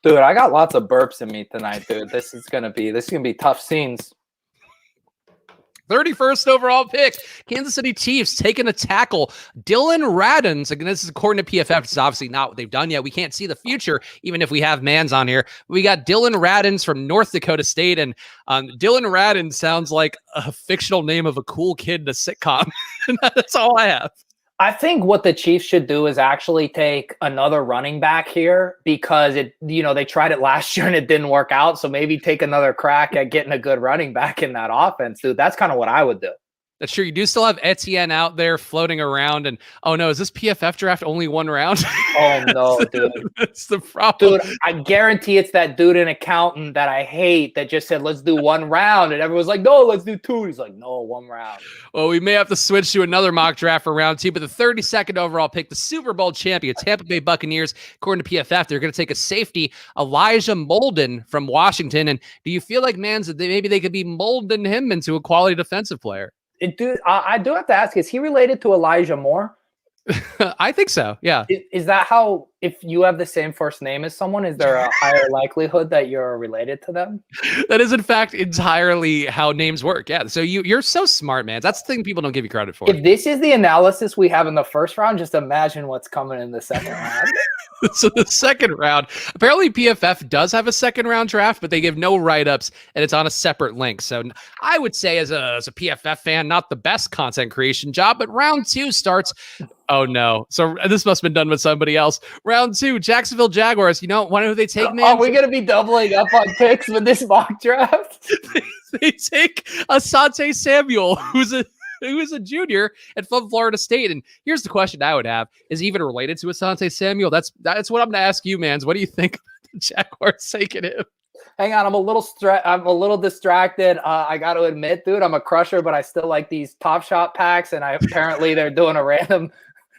Dude, I got lots of burps in me tonight, dude. This is gonna be tough scenes. 31st overall pick, Kansas City Chiefs taking a tackle. Dylan Radins, again, this is according to PFF. It's obviously not what they've done yet. We can't see the future, even if we have Manz on here. We got Dylan Radins from North Dakota State, and Dylan Radins sounds like a fictional name of a cool kid in a sitcom. That's all I have. I think what the Chiefs should do is actually take another running back here because they tried it last year and it didn't work out. So maybe take another crack at getting a good running back in that offense, dude. That's kind of what I would do. That's true. You do still have Etienne out there floating around. And oh no, is this PFF draft only one round? Oh no, dude. That's the problem. Dude, I guarantee it's that dude in accountant that I hate that just said, let's do one round. And everyone's like, no, let's do two. He's like, no, one round. Well, we may have to switch to another mock draft for round two, but the 32nd overall pick, the Super Bowl champion, Tampa Bay Buccaneers, according to PFF, they're going to take a safety, Elijah Molden from Washington. And do you feel like, man, that maybe they could be molding him into a quality defensive player? Dude, I do have to ask, is he related to Elijah Moore? I think so, yeah. Is that how, if you have the same first name as someone, is there a higher likelihood that you're related to them? That is, in fact, entirely how names work, yeah. So you're so smart, man. That's the thing people don't give you credit for. If this is the analysis we have in the first round, just imagine what's coming in the second round. So the second round, apparently PFF does have a second round draft, but they give no write-ups and it's on a separate link. So I would say as a PFF fan, not the best content creation job, but round two starts. Oh no. So this must have been done with somebody else. Round two, Jacksonville Jaguars. You know, wonder who they take, man? Are we going to be doubling up on picks with this mock draft? They take Asante Samuel, who's a junior and from Florida State. And here's the question I would have: is he even related to Asante Samuel? That's what I'm going to ask you, Mans. What do you think about the Jaguars taking him? Hang on, I'm a little distracted. I got to admit, dude, I'm a crusher, but I still like these Top Shot packs, and apparently they're doing a random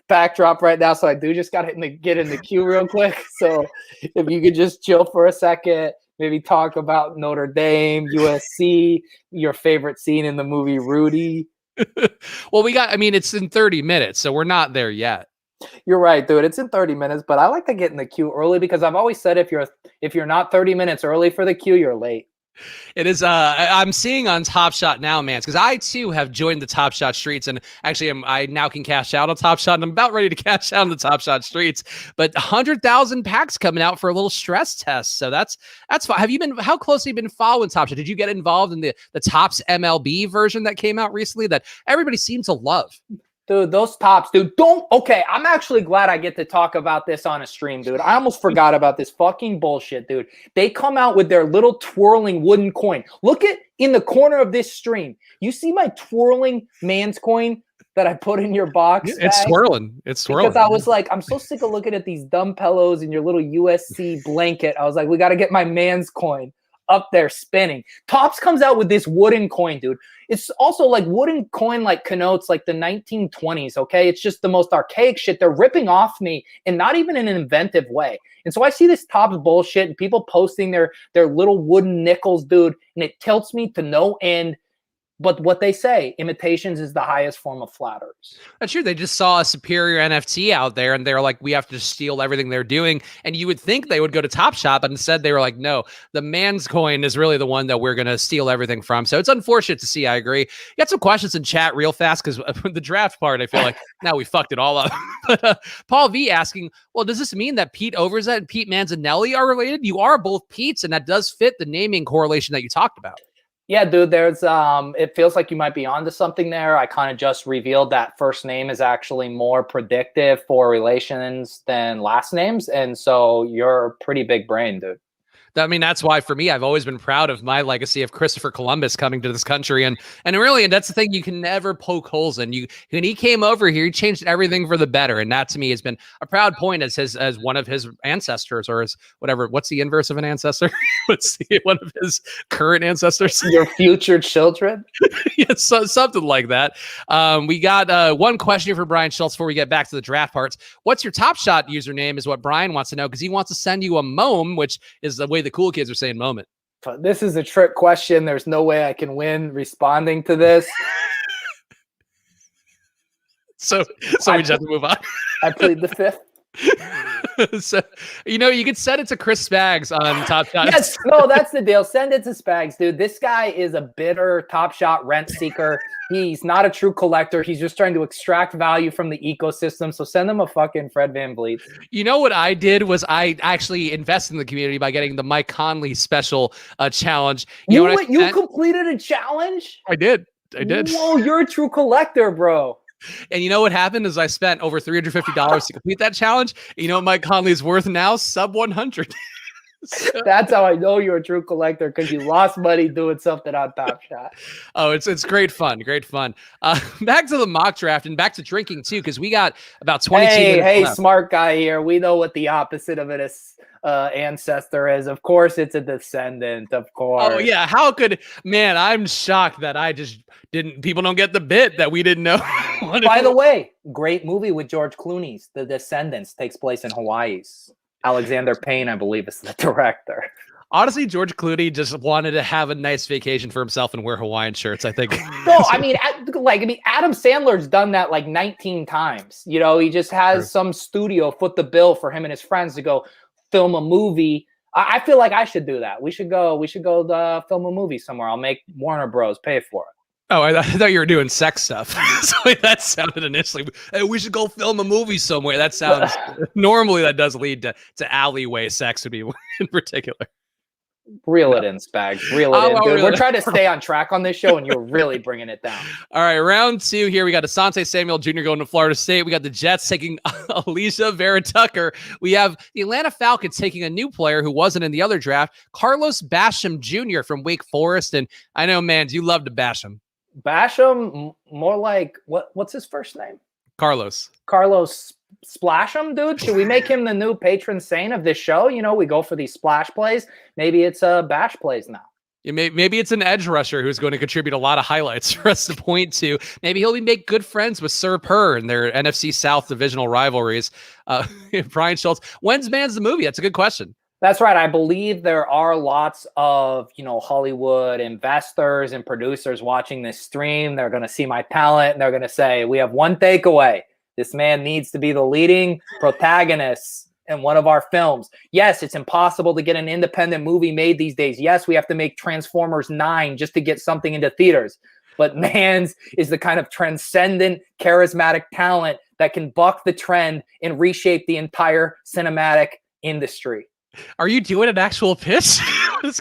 backdrop right now, so I do just got to get in the queue real quick. So if you could just chill for a second, maybe talk about Notre Dame, USC, your favorite scene in the movie Rudy. Well, it's in 30 minutes, so we're not there yet. You're right, dude. It's in 30 minutes, but I like to get in the queue early because I've always said if you're not 30 minutes early for the queue, you're late. It is. I'm seeing on Top Shot now, man, because I too have joined the Top Shot streets, and actually, I now can cash out on Top Shot, and I'm about ready to cash out on the Top Shot streets. But 100,000 packs coming out for a little stress test, so that's fine. How closely have you been following Top Shot? Did you get involved in the Topps MLB version that came out recently that everybody seems to love? Dude, those tops, dude, okay, I'm actually glad I get to talk about this on a stream, dude. I almost forgot about this fucking bullshit, dude. They come out with their little twirling wooden coin. Look at in the corner of this stream. You see my twirling Manzcoin that I put in your box? It's swirling. It's swirling. Because I was like, I'm so sick of looking at these dumb pillows and your little USC blanket. I was like, we got to get my Manzcoin up there spinning. Topps comes out with this wooden coin, dude. It's also like wooden coin like connotes like the 1920s, okay? It's just the most archaic shit. They're ripping off me and not even in an inventive way. And so I see this Topps bullshit and people posting their little wooden nickels, dude, and it tilts me to no end. But what they say, imitations is the highest form of flatterers. That's true. They just saw a superior NFT out there, and they're like, we have to steal everything they're doing. And you would think they would go to Top Shop, but instead they were like, no, the Manzcoin is really the one that we're going to steal everything from. So it's unfortunate to see. I agree. You got some questions in chat real fast because the draft part, I feel like now we fucked it all up. But Paul V asking, well, does this mean that Pete Overzet and Pete Manzanelli are related? You are both Pete's, and that does fit the naming correlation that you talked about. Yeah, dude, there's it feels like you might be onto something there. I kind of just revealed that first name is actually more predictive for relations than last names. And so you're a pretty big brain, dude. I mean, that's why for me, I've always been proud of my legacy of Christopher Columbus coming to this country. And really, and that's the thing you can never poke holes in. When he came over here, he changed everything for the better. And that to me has been a proud point as one of his ancestors or as whatever. What's the inverse of an ancestor? What's one of his current ancestors? Your future children? Yeah, something like that. We got one question here for Brian Schultz before we get back to the draft parts. What's your Top Shot username is what Brian wants to know because he wants to send you a mome, which is the way the cool kids are saying moment. This is a trick question. There's no way I can win responding to this. so we just have to move on. I plead the fifth. So, you could send it to Chris Spags on Top Shot. Yes, no, that's the deal. Send it to Spags, dude. This guy is a bitter Top Shot rent seeker. He's not a true collector. He's just trying to extract value from the ecosystem. So send him a fucking Fred VanVleet. You know what I did was I actually invested in the community by getting the Mike Conley special challenge. You completed a challenge? I did. Whoa, you're a true collector, bro. And you know what happened is I spent over $350 to complete that challenge. You know what Mike Conley's worth now? Sub 100. So, that's how I know you're a true collector, because you lost money doing something on Top Shot. Oh, it's great fun. Back to the mock draft and back to drinking too, because we got about 22 minutes left. Smart guy here. We know what the opposite of an ancestor is. Of course, it's a descendant. Of course. Oh yeah. How could I'm shocked that I just didn't. People don't get the bit that we didn't know. By the way, great movie with George Clooney's The Descendants, takes place in Hawaii. Alexander Payne, I believe, is the director. Honestly, George Clooney just wanted to have a nice vacation for himself and wear Hawaiian shirts, I think. No, Adam Sandler's done that like 19 times. He just has some studio foot the bill for him and his friends to go film a movie. I feel like I should do that. We should go film a movie somewhere. I'll make Warner Bros. Pay for it. Oh, I thought you were doing sex stuff. So that sounded initially, hey, we should go film a movie somewhere. That sounds, normally that does lead to alleyway sex would be in particular. Reel it in, Spags. Reel it in, dude. We're trying to stay on track on this show, and you're really bringing it down. All right, round 2 here. We got Asante Samuel Jr. going to Florida State. We got the Jets taking Alicia Vera Tucker. We have the Atlanta Falcons taking a new player who wasn't in the other draft, Carlos Basham Jr. from Wake Forest. And I know, Manz, you love to bash him. Basham, more like what's his first name? Carlos Splasham, dude. Should we make him the new patron saint of this show? We go for these splash plays. Maybe it's bash plays now. Maybe it's an edge rusher who's going to contribute a lot of highlights for us to point to. Maybe he'll make good friends with Sir Purr in their NFC South divisional rivalries. Brian Schultz. When's Man's the movie? That's a good question. That's right. I believe there are lots of, Hollywood investors and producers watching this stream. They're going to see my talent and they're going to say, we have one takeaway. This man needs to be the leading protagonist in one of our films. Yes, it's impossible to get an independent movie made these days. Yes, we have to make Transformers 9 just to get something into theaters. But Manz is the kind of transcendent, charismatic talent that can buck the trend and reshape the entire cinematic industry. Are you doing an actual pitch? I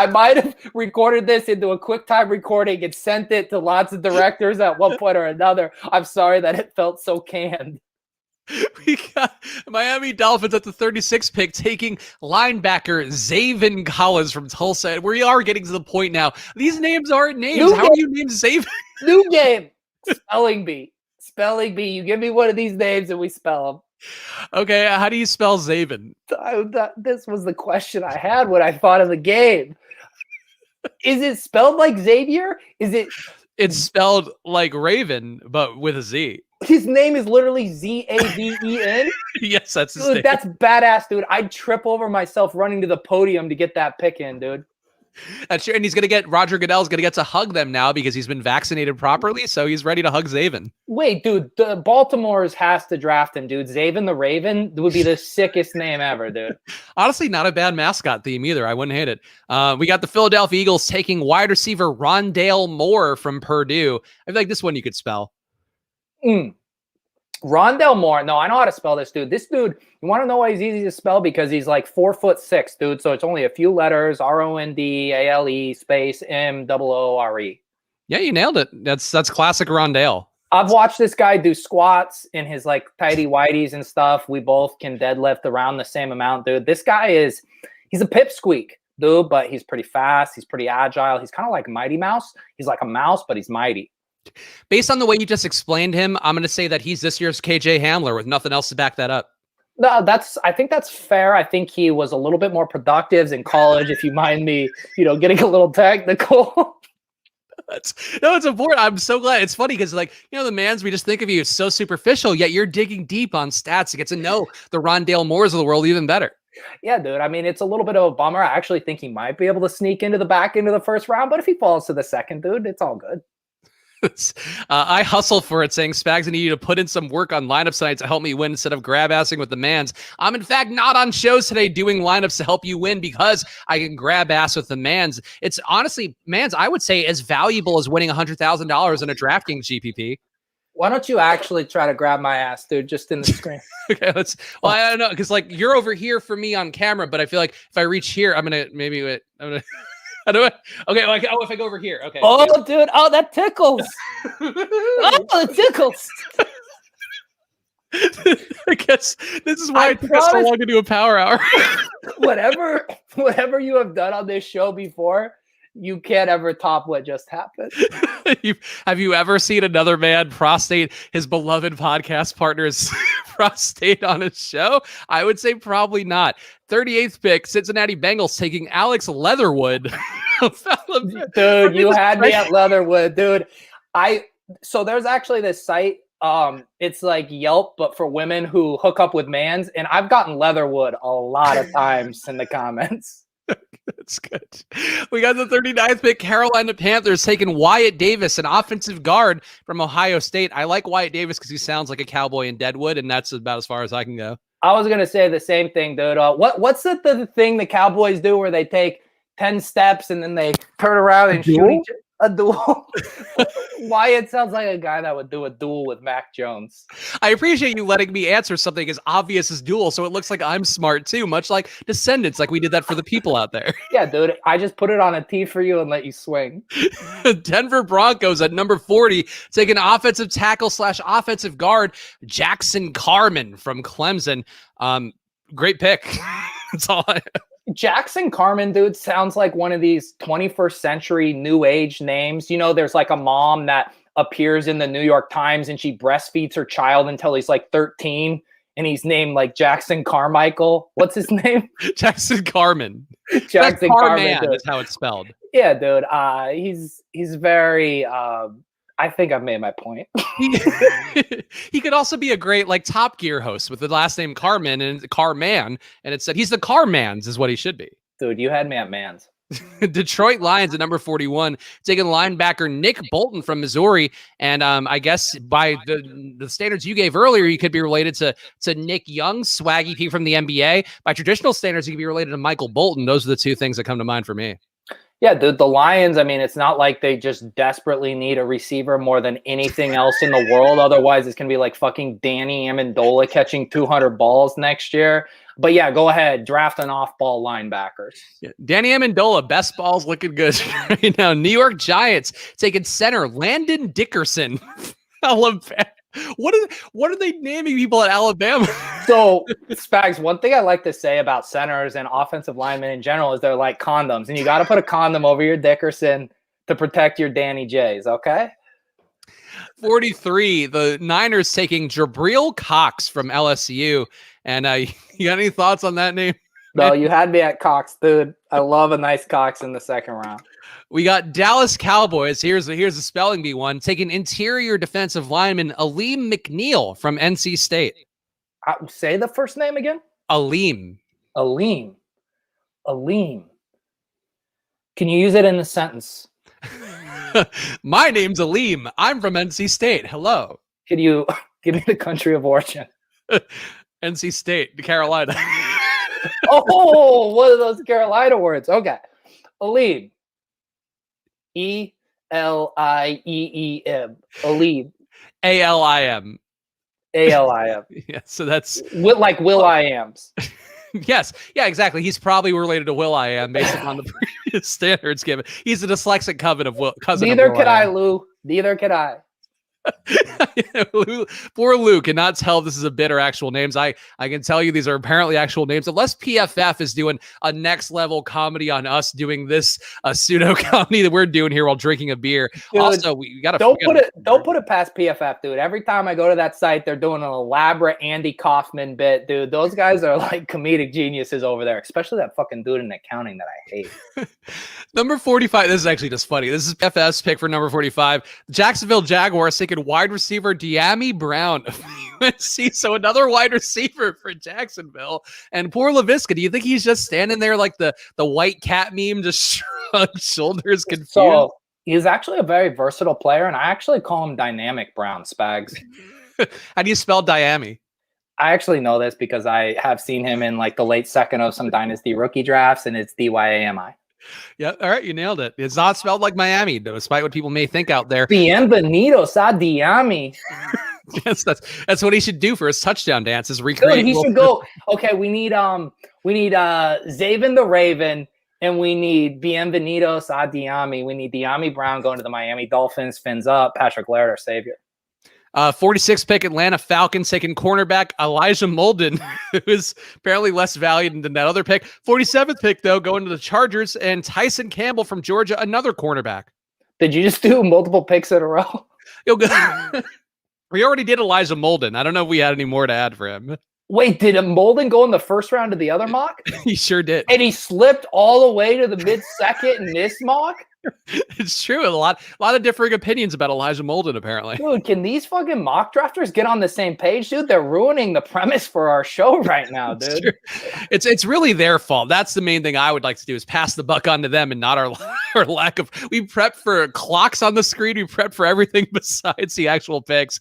might have recorded this into a QuickTime recording and sent it to lots of directors at one point or another. I'm sorry that it felt so canned. We got Miami Dolphins at the 36th pick taking linebacker Zaven Collins from Tulsa. We are getting to the point now. These names aren't names. How do you name Zaven? New game. Spelling bee. You give me one of these names and we spell them. Okay, how do you spell Zaven? This was the question I had when I thought of the game. Is it spelled like Xavier? It's spelled like Raven, but with a Z. His name is literally Zaven? Yes, that's his name. That's badass, dude. I'd trip over myself running to the podium to get that pick in, dude. That's true. And Roger Goodell's going to get to hug them now because he's been vaccinated properly. So he's ready to hug Zaven. Wait, dude, the Baltimore's has to draft him, dude. Zaven the Raven would be the sickest name ever, dude. Honestly, not a bad mascot theme either. I wouldn't hate it. We got the Philadelphia Eagles taking wide receiver Rondale Moore from Purdue. I feel like this one you could spell. Rondale Moore. No, I know how to spell this dude. This dude, you want to know why he's easy to spell? Because he's like 4'6", dude. So it's only a few letters: Rondale space Moore. Yeah, you nailed it. That's classic Rondale. I've watched this guy do squats in his like tighty whities and stuff. We both can deadlift around the same amount, dude. This guy he's a pipsqueak, dude, but he's pretty fast. He's pretty agile. He's kind of like Mighty Mouse. He's like a mouse, but he's mighty. Based on the way you just explained him, I'm going to say that he's this year's KJ Hamler with nothing else to back that up. No, I think that's fair. I think he was a little bit more productive in college, if you mind me, getting a little technical. It's important. I'm so glad. It's funny because, the Manz, we just think of you as so superficial, yet you're digging deep on stats to get to know the Rondale Moores of the world even better. Yeah, dude. I mean, it's a little bit of a bummer. I actually think he might be able to sneak into the back into the first round, but if he falls to the second, dude, it's all good. I hustle for it, saying Spags, I need you to put in some work on lineups tonight to help me win instead of grab-assing with the Manz. I'm in fact not on shows today doing lineups to help you win because I can grab ass with the Manz. It's honestly, Manz, I would say as valuable as winning $100,000 in a DraftKings GPP. Why don't you actually try to grab my ass, dude, just in the screen? Okay, well, I don't know, because like you're over here for me on camera, but I feel like if I reach here, I'm gonna how do I? Okay, like, if I go over here, okay. Oh, yeah. Dude, oh, that tickles. Oh, it tickles. I guess this is why it took us so long to do a power hour. whatever you have done on this show before, you can't ever top what just happened. Have you ever seen another man prostate his beloved podcast partner's prostate on his show? I would say probably not. 38th pick, Cincinnati Bengals taking Alex Leatherwood. Dude, you had me at Leatherwood, dude. So there's actually this site. It's like Yelp, but for women who hook up with Manz, and I've gotten Leatherwood a lot of times in the comments. That's good. We got the 39th pick, Carolina Panthers taking Wyatt Davis, an offensive guard from Ohio State. I like Wyatt Davis because he sounds like a cowboy in Deadwood, and that's about as far as I can go. I was gonna say the same thing, dude. What's the thing the Cowboys do where they take 10 steps and then they turn around and shoot a duel? Wyatt sounds like a guy that would do a duel with Mac Jones. I appreciate you letting me answer something as obvious as duel, so it looks like I'm smart too, much like Descendants, like we did that for the people out there. Yeah, dude, I just put it on a tee for you and let you swing. Denver Broncos at number 40, taking offensive tackle / offensive guard Jackson Carman from Clemson. Great pick. That's all I Jackson Carman, dude, sounds like one of these 21st century new age names. You know, there's like a mom that appears in the New York Times and she breastfeeds her child until he's like 13 and he's named like Jackson Carmichael. What's his name? Jackson Carman. Jackson Carman is how it's spelled. Yeah, dude. He's very I think I've made my point. He could also be a great like Top Gear host with the last name Carman and Carman, and it said he's the Carmans is what he should be. Dude, you had me at Manz. Detroit Lions at number 41, taking linebacker Nick Bolton from Missouri, and I guess by the standards you gave earlier, you could be related to Nick Young, Swaggy P from the NBA. By traditional standards, you could be related to Michael Bolton. Those are the two things that come to mind for me. Yeah, dude, the Lions, I mean, it's not like they just desperately need a receiver more than anything else in the world. Otherwise, it's going to be like fucking Danny Amendola catching 200 balls next year. But yeah, go ahead. Draft an off-ball linebackers. Yeah, Danny Amendola, best balls looking good right now. New York Giants taking center Landon Dickerson. Alabama. What are they naming people at Alabama? So, Spags, one thing I like to say about centers and offensive linemen in general is they're like condoms, and you got to put a condom over your Dickerson to protect your Danny J's, okay? 43, the Niners taking Jabril Cox from LSU. And you got any thoughts on that name? No, you had me at Cox, dude. I love a nice Cox in the second round. We got Dallas Cowboys. Here's a spelling bee one. Taking interior defensive lineman Aleem McNeil from NC State. Say the first name again. Aleem. Can you use it in a sentence? My name's Aleem. I'm from NC State. Hello. Can you give me the country of origin? NC State, Carolina. Oh, one of those Carolina words. Okay. Aleem. E-L-I-E-E-M. Aleem. A-L-I-M. A-L-I-M. Yeah, so that's like Will.I.Am's. Yes. Yeah, exactly. He's probably related to Will.I.Am based upon the previous standards given. He's a dyslexic cousin of Will. Neither can I, Lou. Neither can I. Poor Lou cannot tell if this is a bit or actual names. I can tell you these are apparently actual names. Unless PFF is doing a next level comedy on us doing this pseudo comedy that we're doing here while drinking a beer. Dude, also, we got to don't put it past PFF, dude. Every time I go to that site, they're doing an elaborate Andy Kaufman bit, dude. Those guys are like comedic geniuses over there, especially that fucking dude in accounting that I hate. Number 45. This is actually just funny. This is PFF's pick for number 45. Jacksonville Jaguars taking wide receiver De'Ami Brown of UNC. So another wide receiver for Jacksonville. And poor LaVisca, do you think he's just standing there like the white cat meme, just shrugged shoulders, confused? So He's actually a very versatile player, and I actually call him Dynamic Brown, Spags. How do you spell Diami? I actually know this because I have seen him in like the late second of some Dynasty rookie drafts, and it's Dyami. Yeah, all right, you nailed it. It's not spelled like Miami, despite what people may think out there. Bienvenidos a Diami. Yes, that's what he should do for his touchdown dance. Is recreate. Dude, he should go. Okay, we need Zaven the Raven, and we need Bienvenidos a Diami. We need Dyami Brown going to the Miami Dolphins. Fins up. Patrick Laird, our savior. 46 pick Atlanta Falcons taking cornerback Elijah Molden, who is apparently less valued than that other pick. 47th pick, though, going to the Chargers, and Tyson Campbell from Georgia, another cornerback. Did you just do multiple picks in a row? We already did Elijah Molden. I don't know if we had any more to add for him. Wait, did Molden go in the first round of the other mock? He sure did. And he slipped all the way to the mid-second in this mock? It's true. A lot of differing opinions about Elijah Molden, apparently. Dude, can these fucking mock drafters get on the same page, dude? They're ruining the premise for our show right now, dude. It's really their fault. That's the main thing I would like to do is pass the buck on to them and not our lack of. We prep for clocks on the screen. We prep for everything besides the actual picks.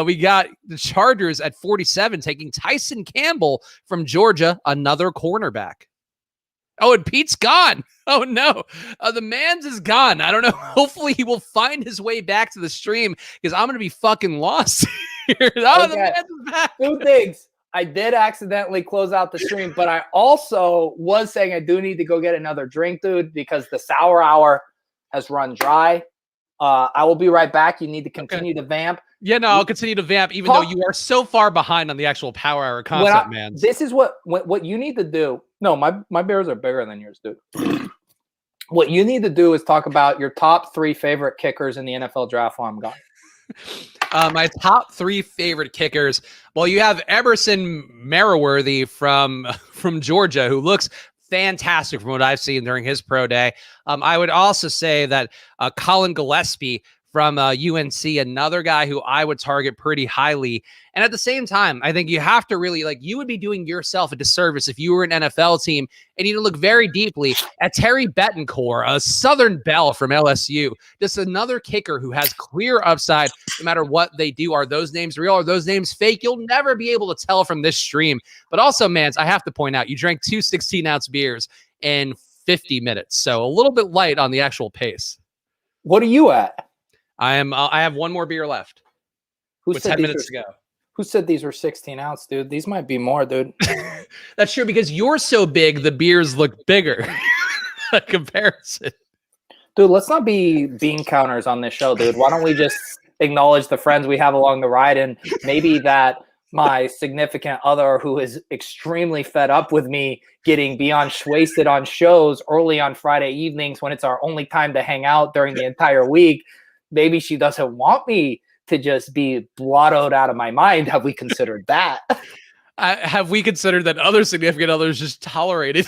We got the Chargers at 47 taking Tyson Campbell from Georgia, another cornerback. Oh, and Pete's gone. Oh, no. The Manz is gone. I don't know. Hopefully, he will find his way back to the stream because I'm going to be fucking lost here. Oh, the Manz is back. 2 things. I did accidentally close out the stream, but I also was saying I do need to go get another drink, dude, because the sour hour has run dry. I will be right back. You need to continue to vamp. Yeah, no, I'll continue to vamp, even though you are so far behind on the actual power hour concept, man. This is what you need to do. No, my bears are bigger than yours, dude. What you need to do is talk about your top 3 favorite kickers in the NFL draft while I'm gone. My top 3 favorite kickers. Well, you have Emerson Merriworthy from Georgia, who looks fantastic from what I've seen during his pro day. I would also say that Colin Gillespie from UNC, another guy who I would target pretty highly. And at the same time, I think you have to really, you would be doing yourself a disservice if you were an NFL team and you need to look very deeply at Terry Betancourt, a Southern Belle from LSU. Just another kicker who has clear upside no matter what they do. Are those names real? Are those names fake? You'll never be able to tell from this stream. But also, Manz, I have to point out, you drank 2 16-ounce beers in 50 minutes. So a little bit light on the actual pace. What are you at? I have 1 more beer left. Who with said 10 minutes to go. Who said these were 16 ounce, dude? These might be more, dude. That's true because you're so big, the beers look bigger. By comparison. Dude, let's not be bean counters on this show, dude. Why don't we just acknowledge the friends we have along the ride, and maybe that my significant other who is extremely fed up with me getting beyond wasted on shows early on Friday evenings when it's our only time to hang out during the entire week. Maybe she doesn't want me to just be blottoed out of my mind. Have we considered that? Have we considered that other significant others just tolerate it,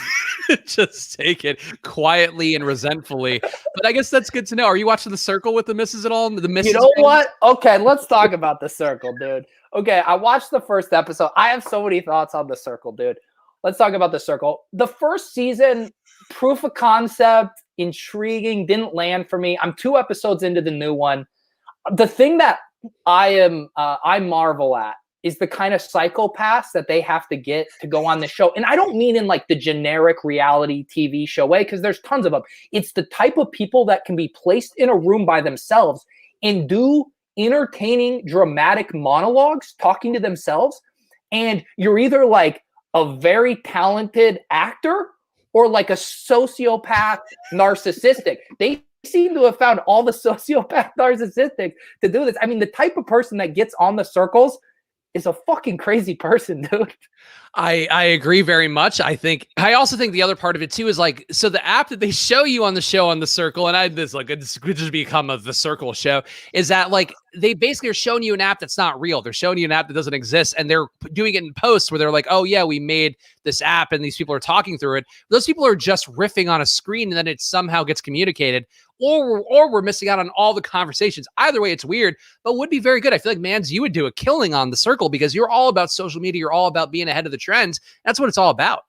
just take it quietly and resentfully? But I guess that's good to know. Are you watching The Circle with the missus at all? The missus, you know what? Okay, let's talk about The Circle, dude. Okay, I watched the first episode. I have so many thoughts on The Circle, dude. Let's talk about The Circle. The first season, proof of concept, intriguing, didn't land for me. I'm 2 episodes into the new one. The thing that I marvel at is the kind of psychopaths that they have to get to go on the show. And I don't mean in the generic reality TV show way, because there's tons of them. It's the type of people that can be placed in a room by themselves and do entertaining, dramatic monologues talking to themselves. And you're either a very talented actor or a sociopath narcissistic. They seem to have found all the sociopath narcissistics to do this. I mean, the type of person that gets on the circles is a fucking crazy person, dude. I agree very much. I also think the other part of it too is so the app that they show you on the show on The Circle, and this could just become The Circle show, is that they basically are showing you an app that's not real. They're showing you an app that doesn't exist, and they're doing it in posts where they're like, oh yeah, we made this app and these people are talking through it. Those people are just riffing on a screen and then it somehow gets communicated, or we're missing out on all the conversations. Either way, it's weird, but would be very good. I feel like, Manz, you would do a killing on The Circle because you're all about social media. You're all about being ahead of the trends. That's what it's all about.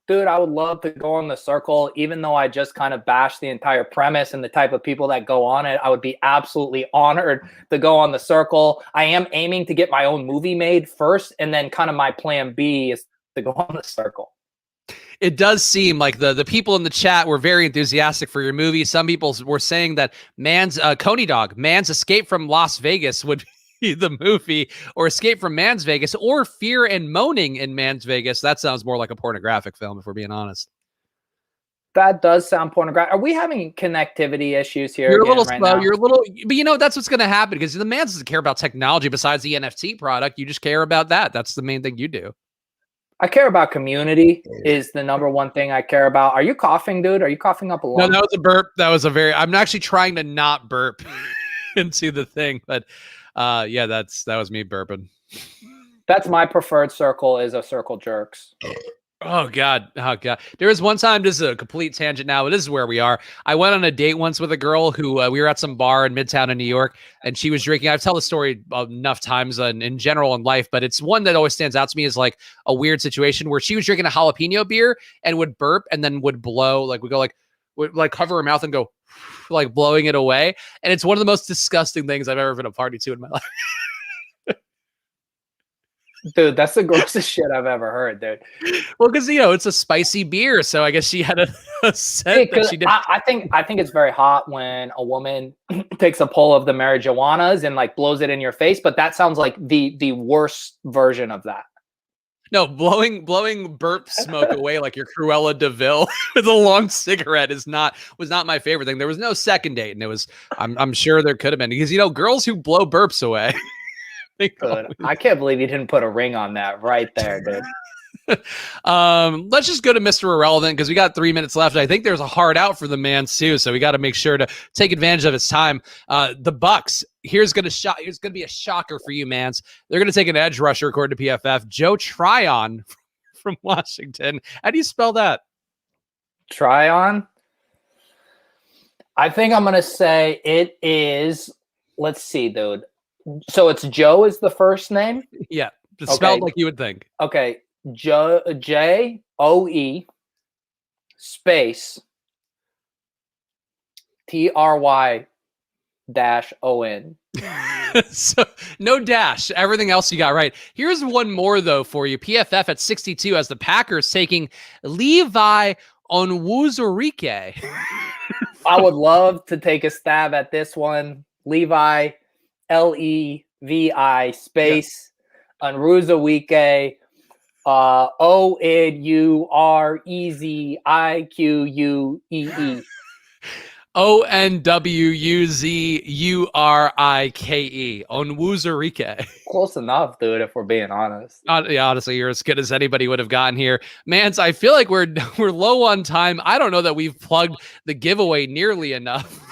Dude, I would love to go on the circle, even though I just kind of bashed the entire premise and the type of people that go on it. I would be absolutely honored to go on the circle. I am aiming to get my own movie made first, and then kind of my plan B is to go on the circle. It does seem like the people in the chat were very enthusiastic for your movie. Some people were saying that Man's Coney Dog, Man's Escape from Las Vegas would be the movie, or Escape from Man's Vegas, or Fear and Moaning in Man's Vegas. That sounds more like a pornographic film, if we're being honest. That does sound pornographic. Are we having connectivity issues here? You're a little right slow. now? You're a little, but you know, that's what's going to happen because the man doesn't care about technology besides the NFT product. You just care about that. That's the main thing you do. I care about community is the number one thing I care about. Are you coughing, dude? Are you coughing up a lung? No, that was a burp. That was a very, I'm actually trying to not burp into the thing, but yeah, that was me burping. That's my preferred circle, is a circle jerks. Oh God. There was one time, this is a complete tangent now, but this is where we are. I went on a date once with a girl who we were at some bar in Midtown in New York, and she was drinking. I've told the story enough times in general in life, but it's one that always stands out to me as like a weird situation where she was drinking a jalapeno beer and would burp and then would blow, like would go would cover her mouth and go like blowing it away. And it's one of the most disgusting things I've ever been a party to in my life. Dude, that's the grossest shit I've ever heard, dude. Well, because you know it's a spicy beer, so I guess she had a scent that she did. I think it's very hot when a woman takes a pull of the marijuanas and like blows it in your face, but that sounds like the worst version of that. No, blowing burp smoke away like your Cruella de Vil with a long cigarette was not my favorite thing. There was no second date, and it was I'm sure there could have been, because you know girls who blow burps away. Dude, I can't believe you didn't put a ring on that right there, dude. Let's just go to Mr. Irrelevant because we got 3 minutes left. I think there's a hard out for the man too, so we got to make sure to take advantage of his time. The Bucks. Here's gonna be a shocker for you, Mans. They're gonna take an edge rusher according to PFF. Joe Tryon from Washington. How do you spell that? Tryon. I think I'm gonna say it is. Let's see, dude. So it's Joe is the first name? Yeah, it's spelled like you would think. Okay, Joe space TRY-ON. So no dash. Everything else you got right. Here's one more though for you. PFF at 62 as the Packers taking Levi Onwuzurike. I would love to take a stab at this one. Levi, Levi space Onwuzurike, Onwuziquee. Onwuzurike. Onwuzurike. Close enough, dude, if we're being honest. Yeah, honestly, you're as good as anybody would have gotten here. Mans, I feel like we're low on time. I don't know that we've plugged the giveaway nearly enough.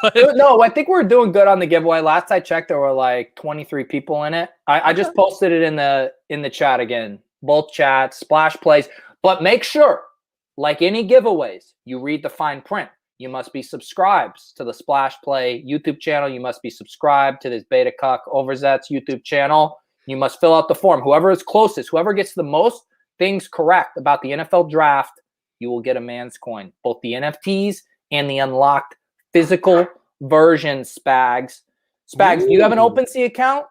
But no, I think we're doing good on the giveaway. Last I checked, there were like 23 people in it. I just posted it in the chat again. Both chats, splash plays. But make sure, like any giveaways, you read the fine print. You must be subscribed to the Splash Play YouTube channel. You must be subscribed to this Beta Cuck Overzet's YouTube channel. You must fill out the form. Whoever is closest, whoever gets the most things correct about the NFL draft, you will get a Manzcoin. Both the NFTs and the unlocked physical version Spags. Spags, do you have an OpenSea account?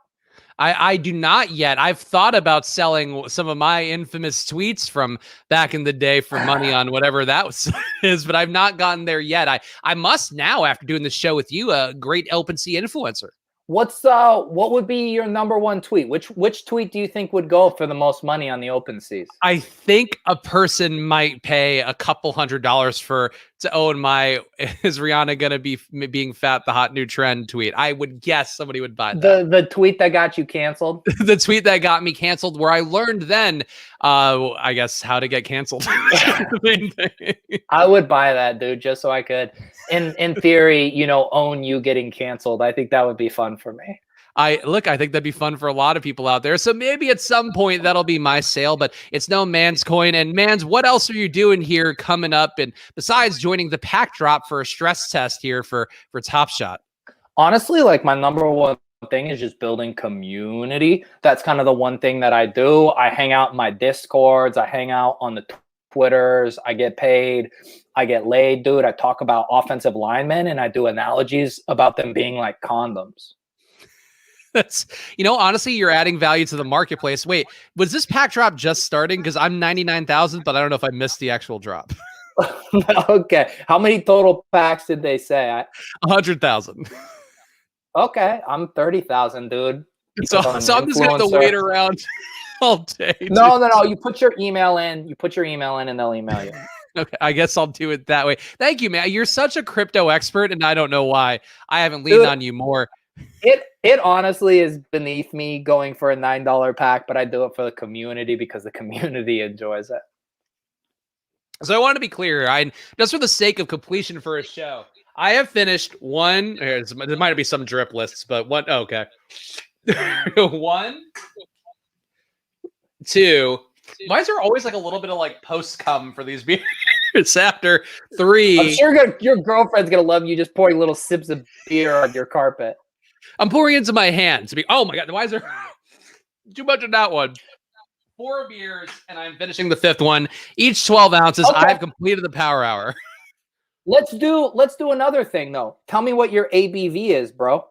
I do not yet. I've thought about selling some of my infamous tweets from back in the day for money on whatever that is, but I've not gotten there yet. I must now, after doing this show with you, a great OpenSea influencer. What would be your number one tweet? Which tweet do you think would go for the most money on the OpenSeas? I think a person might pay a couple $100s to own my "Is Rihanna gonna be being fat the hot new trend" tweet. I would guess somebody would buy that. The tweet that got you canceled? The tweet that got me canceled, where I learned then, I guess, how to get canceled. I would buy that, dude, just so I could, in theory, own you getting canceled. I think that would be fun for me. I think that'd be fun for a lot of people out there. So maybe at some point that'll be my sale, but it's no Manzcoin. And Manz, what else are you doing here coming up? And besides joining the pack drop for a stress test here for Top Shot? Honestly, like my number one thing is just building community. That's kind of the one thing that I do. I hang out in my Discords. I hang out on the Twitters. I get paid. I get laid, dude. I talk about offensive linemen and I do analogies about them being like condoms. That's, honestly, you're adding value to the marketplace. Wait, was this pack drop just starting? Because I'm 99,000, but I don't know if I missed the actual drop. Okay. How many total packs did they say? 100,000. Okay. I'm 30,000, dude. So I'm just going to have to wait around all day. No. You put your email in. And they'll email you. Okay, I guess I'll do it that way. Thank you, man. You're such a crypto expert, and I don't know why I haven't leaned on you more. It honestly is beneath me going for a $9 pack, but I do it for the community because the community enjoys it. So I want to be clear. Just for the sake of completion for a show, I have finished one. There might be some drip lists, but one. Okay, 1, 2. Why is there always like a little bit of like post cum for these beers? After 3. I'm sure your girlfriend's gonna love you just pouring little sips of beer on your carpet. I'm pouring into my hand. Oh my god, why is there too much of that one? 4 beers, and I'm finishing the 5th one. Each 12 ounces. Okay. I've completed the power hour. Let's do another thing though. Tell me what your ABV is, bro.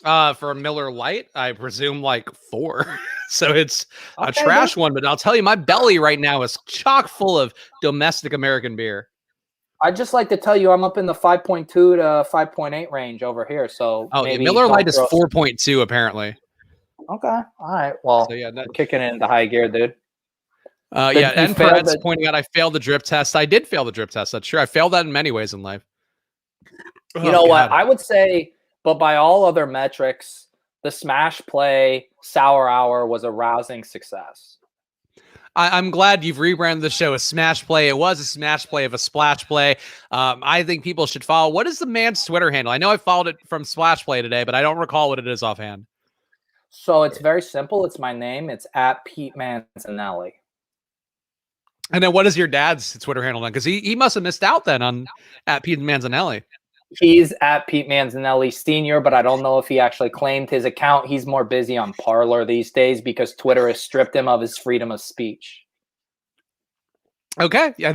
For a Miller Lite, I presume like 4. So it's a trash one, but I'll tell you, my belly right now is chock full of domestic American beer. I'd just like to tell you I'm up in the 5.2 to 5.8 range over here. So maybe Miller Lite is 4.2 apparently. Okay. All right. Well, so yeah, kicking it into high gear, dude. And Perez pointing out I failed the drip test. I did fail the drip test. That's true. I failed that in many ways in life. You know what? I would say, but by all other metrics, the smash play sour hour was a rousing success. I'm glad you've rebranded the show a smash play. It was a smash play of a splash play. I think people should follow. What is the man's Twitter handle? I know I followed it from Splash Play today, but I don't recall what it is offhand. So it's very simple. It's my name. It's at Pete Manzanelli. And then what is your dad's Twitter handle then? Because he must have missed out then on at Pete Manzanelli. He's at Pete Manzanelli Sr., but I don't know if he actually claimed his account. He's more busy on Parler these days because Twitter has stripped him of his freedom of speech. Okay, yeah,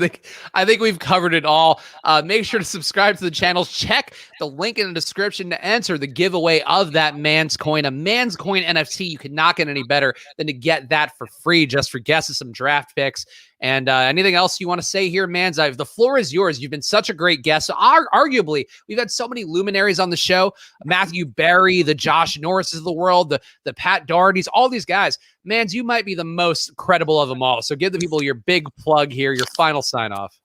I think we've covered it all. Make sure to subscribe to the channel. Check the link in the description to enter the giveaway of that Manzcoin, a Manzcoin NFT. You could not get any better than to get that for free just for guesses, some draft picks. And anything else you want to say here, Manz? The floor is yours. You've been such a great guest. So arguably, we've had so many luminaries on the show. Matthew Berry, the Josh Norrises of the world, the Pat Daughertys, all these guys. Manz, you might be the most credible of them all. So give the people your big plug here, your final sign-off.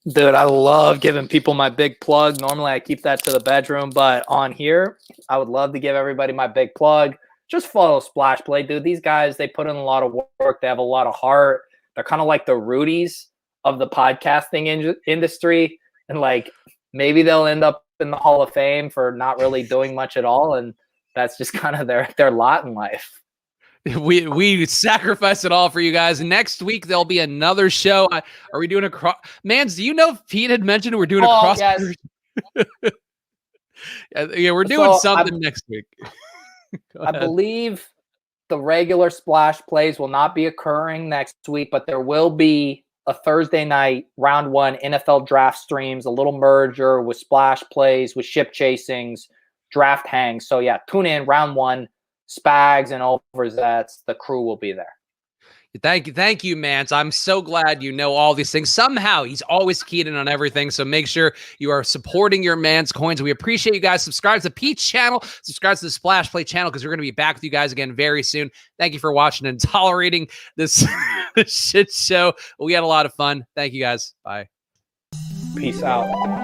Dude, I love giving people my big plug. Normally, I keep that to the bedroom. But on here, I would love to give everybody my big plug. Just follow Splash Play, dude. These guys, they put in a lot of work. They have a lot of heart. They're kind of like the Rudies of the podcasting industry. And like, maybe they'll end up in the Hall of Fame for not really doing much at all. And that's just kind of their lot in life. We sacrifice it all for you guys. Next week, there'll be another show. Are we doing a cross? Manz, do you know if Pete had mentioned we're doing a cross? Yes. Yeah, we're doing something next week. I believe the regular Splash Plays will not be occurring next week, but there will be a Thursday night round 1 NFL draft streams, a little merger with Splash Plays, with ship chasings, draft hangs. So yeah, tune in round 1, Spags and Overzets. The crew will be there. Thank you, Manz. I'm so glad you know all these things. Somehow, he's always keyed in on everything. So make sure you are supporting your Manzcoins. We appreciate you guys. Subscribe to Pete's channel. Subscribe to the Splash Play channel because we're going to be back with you guys again very soon. Thank you for watching and tolerating this shit show. We had a lot of fun. Thank you, guys. Bye. Peace out.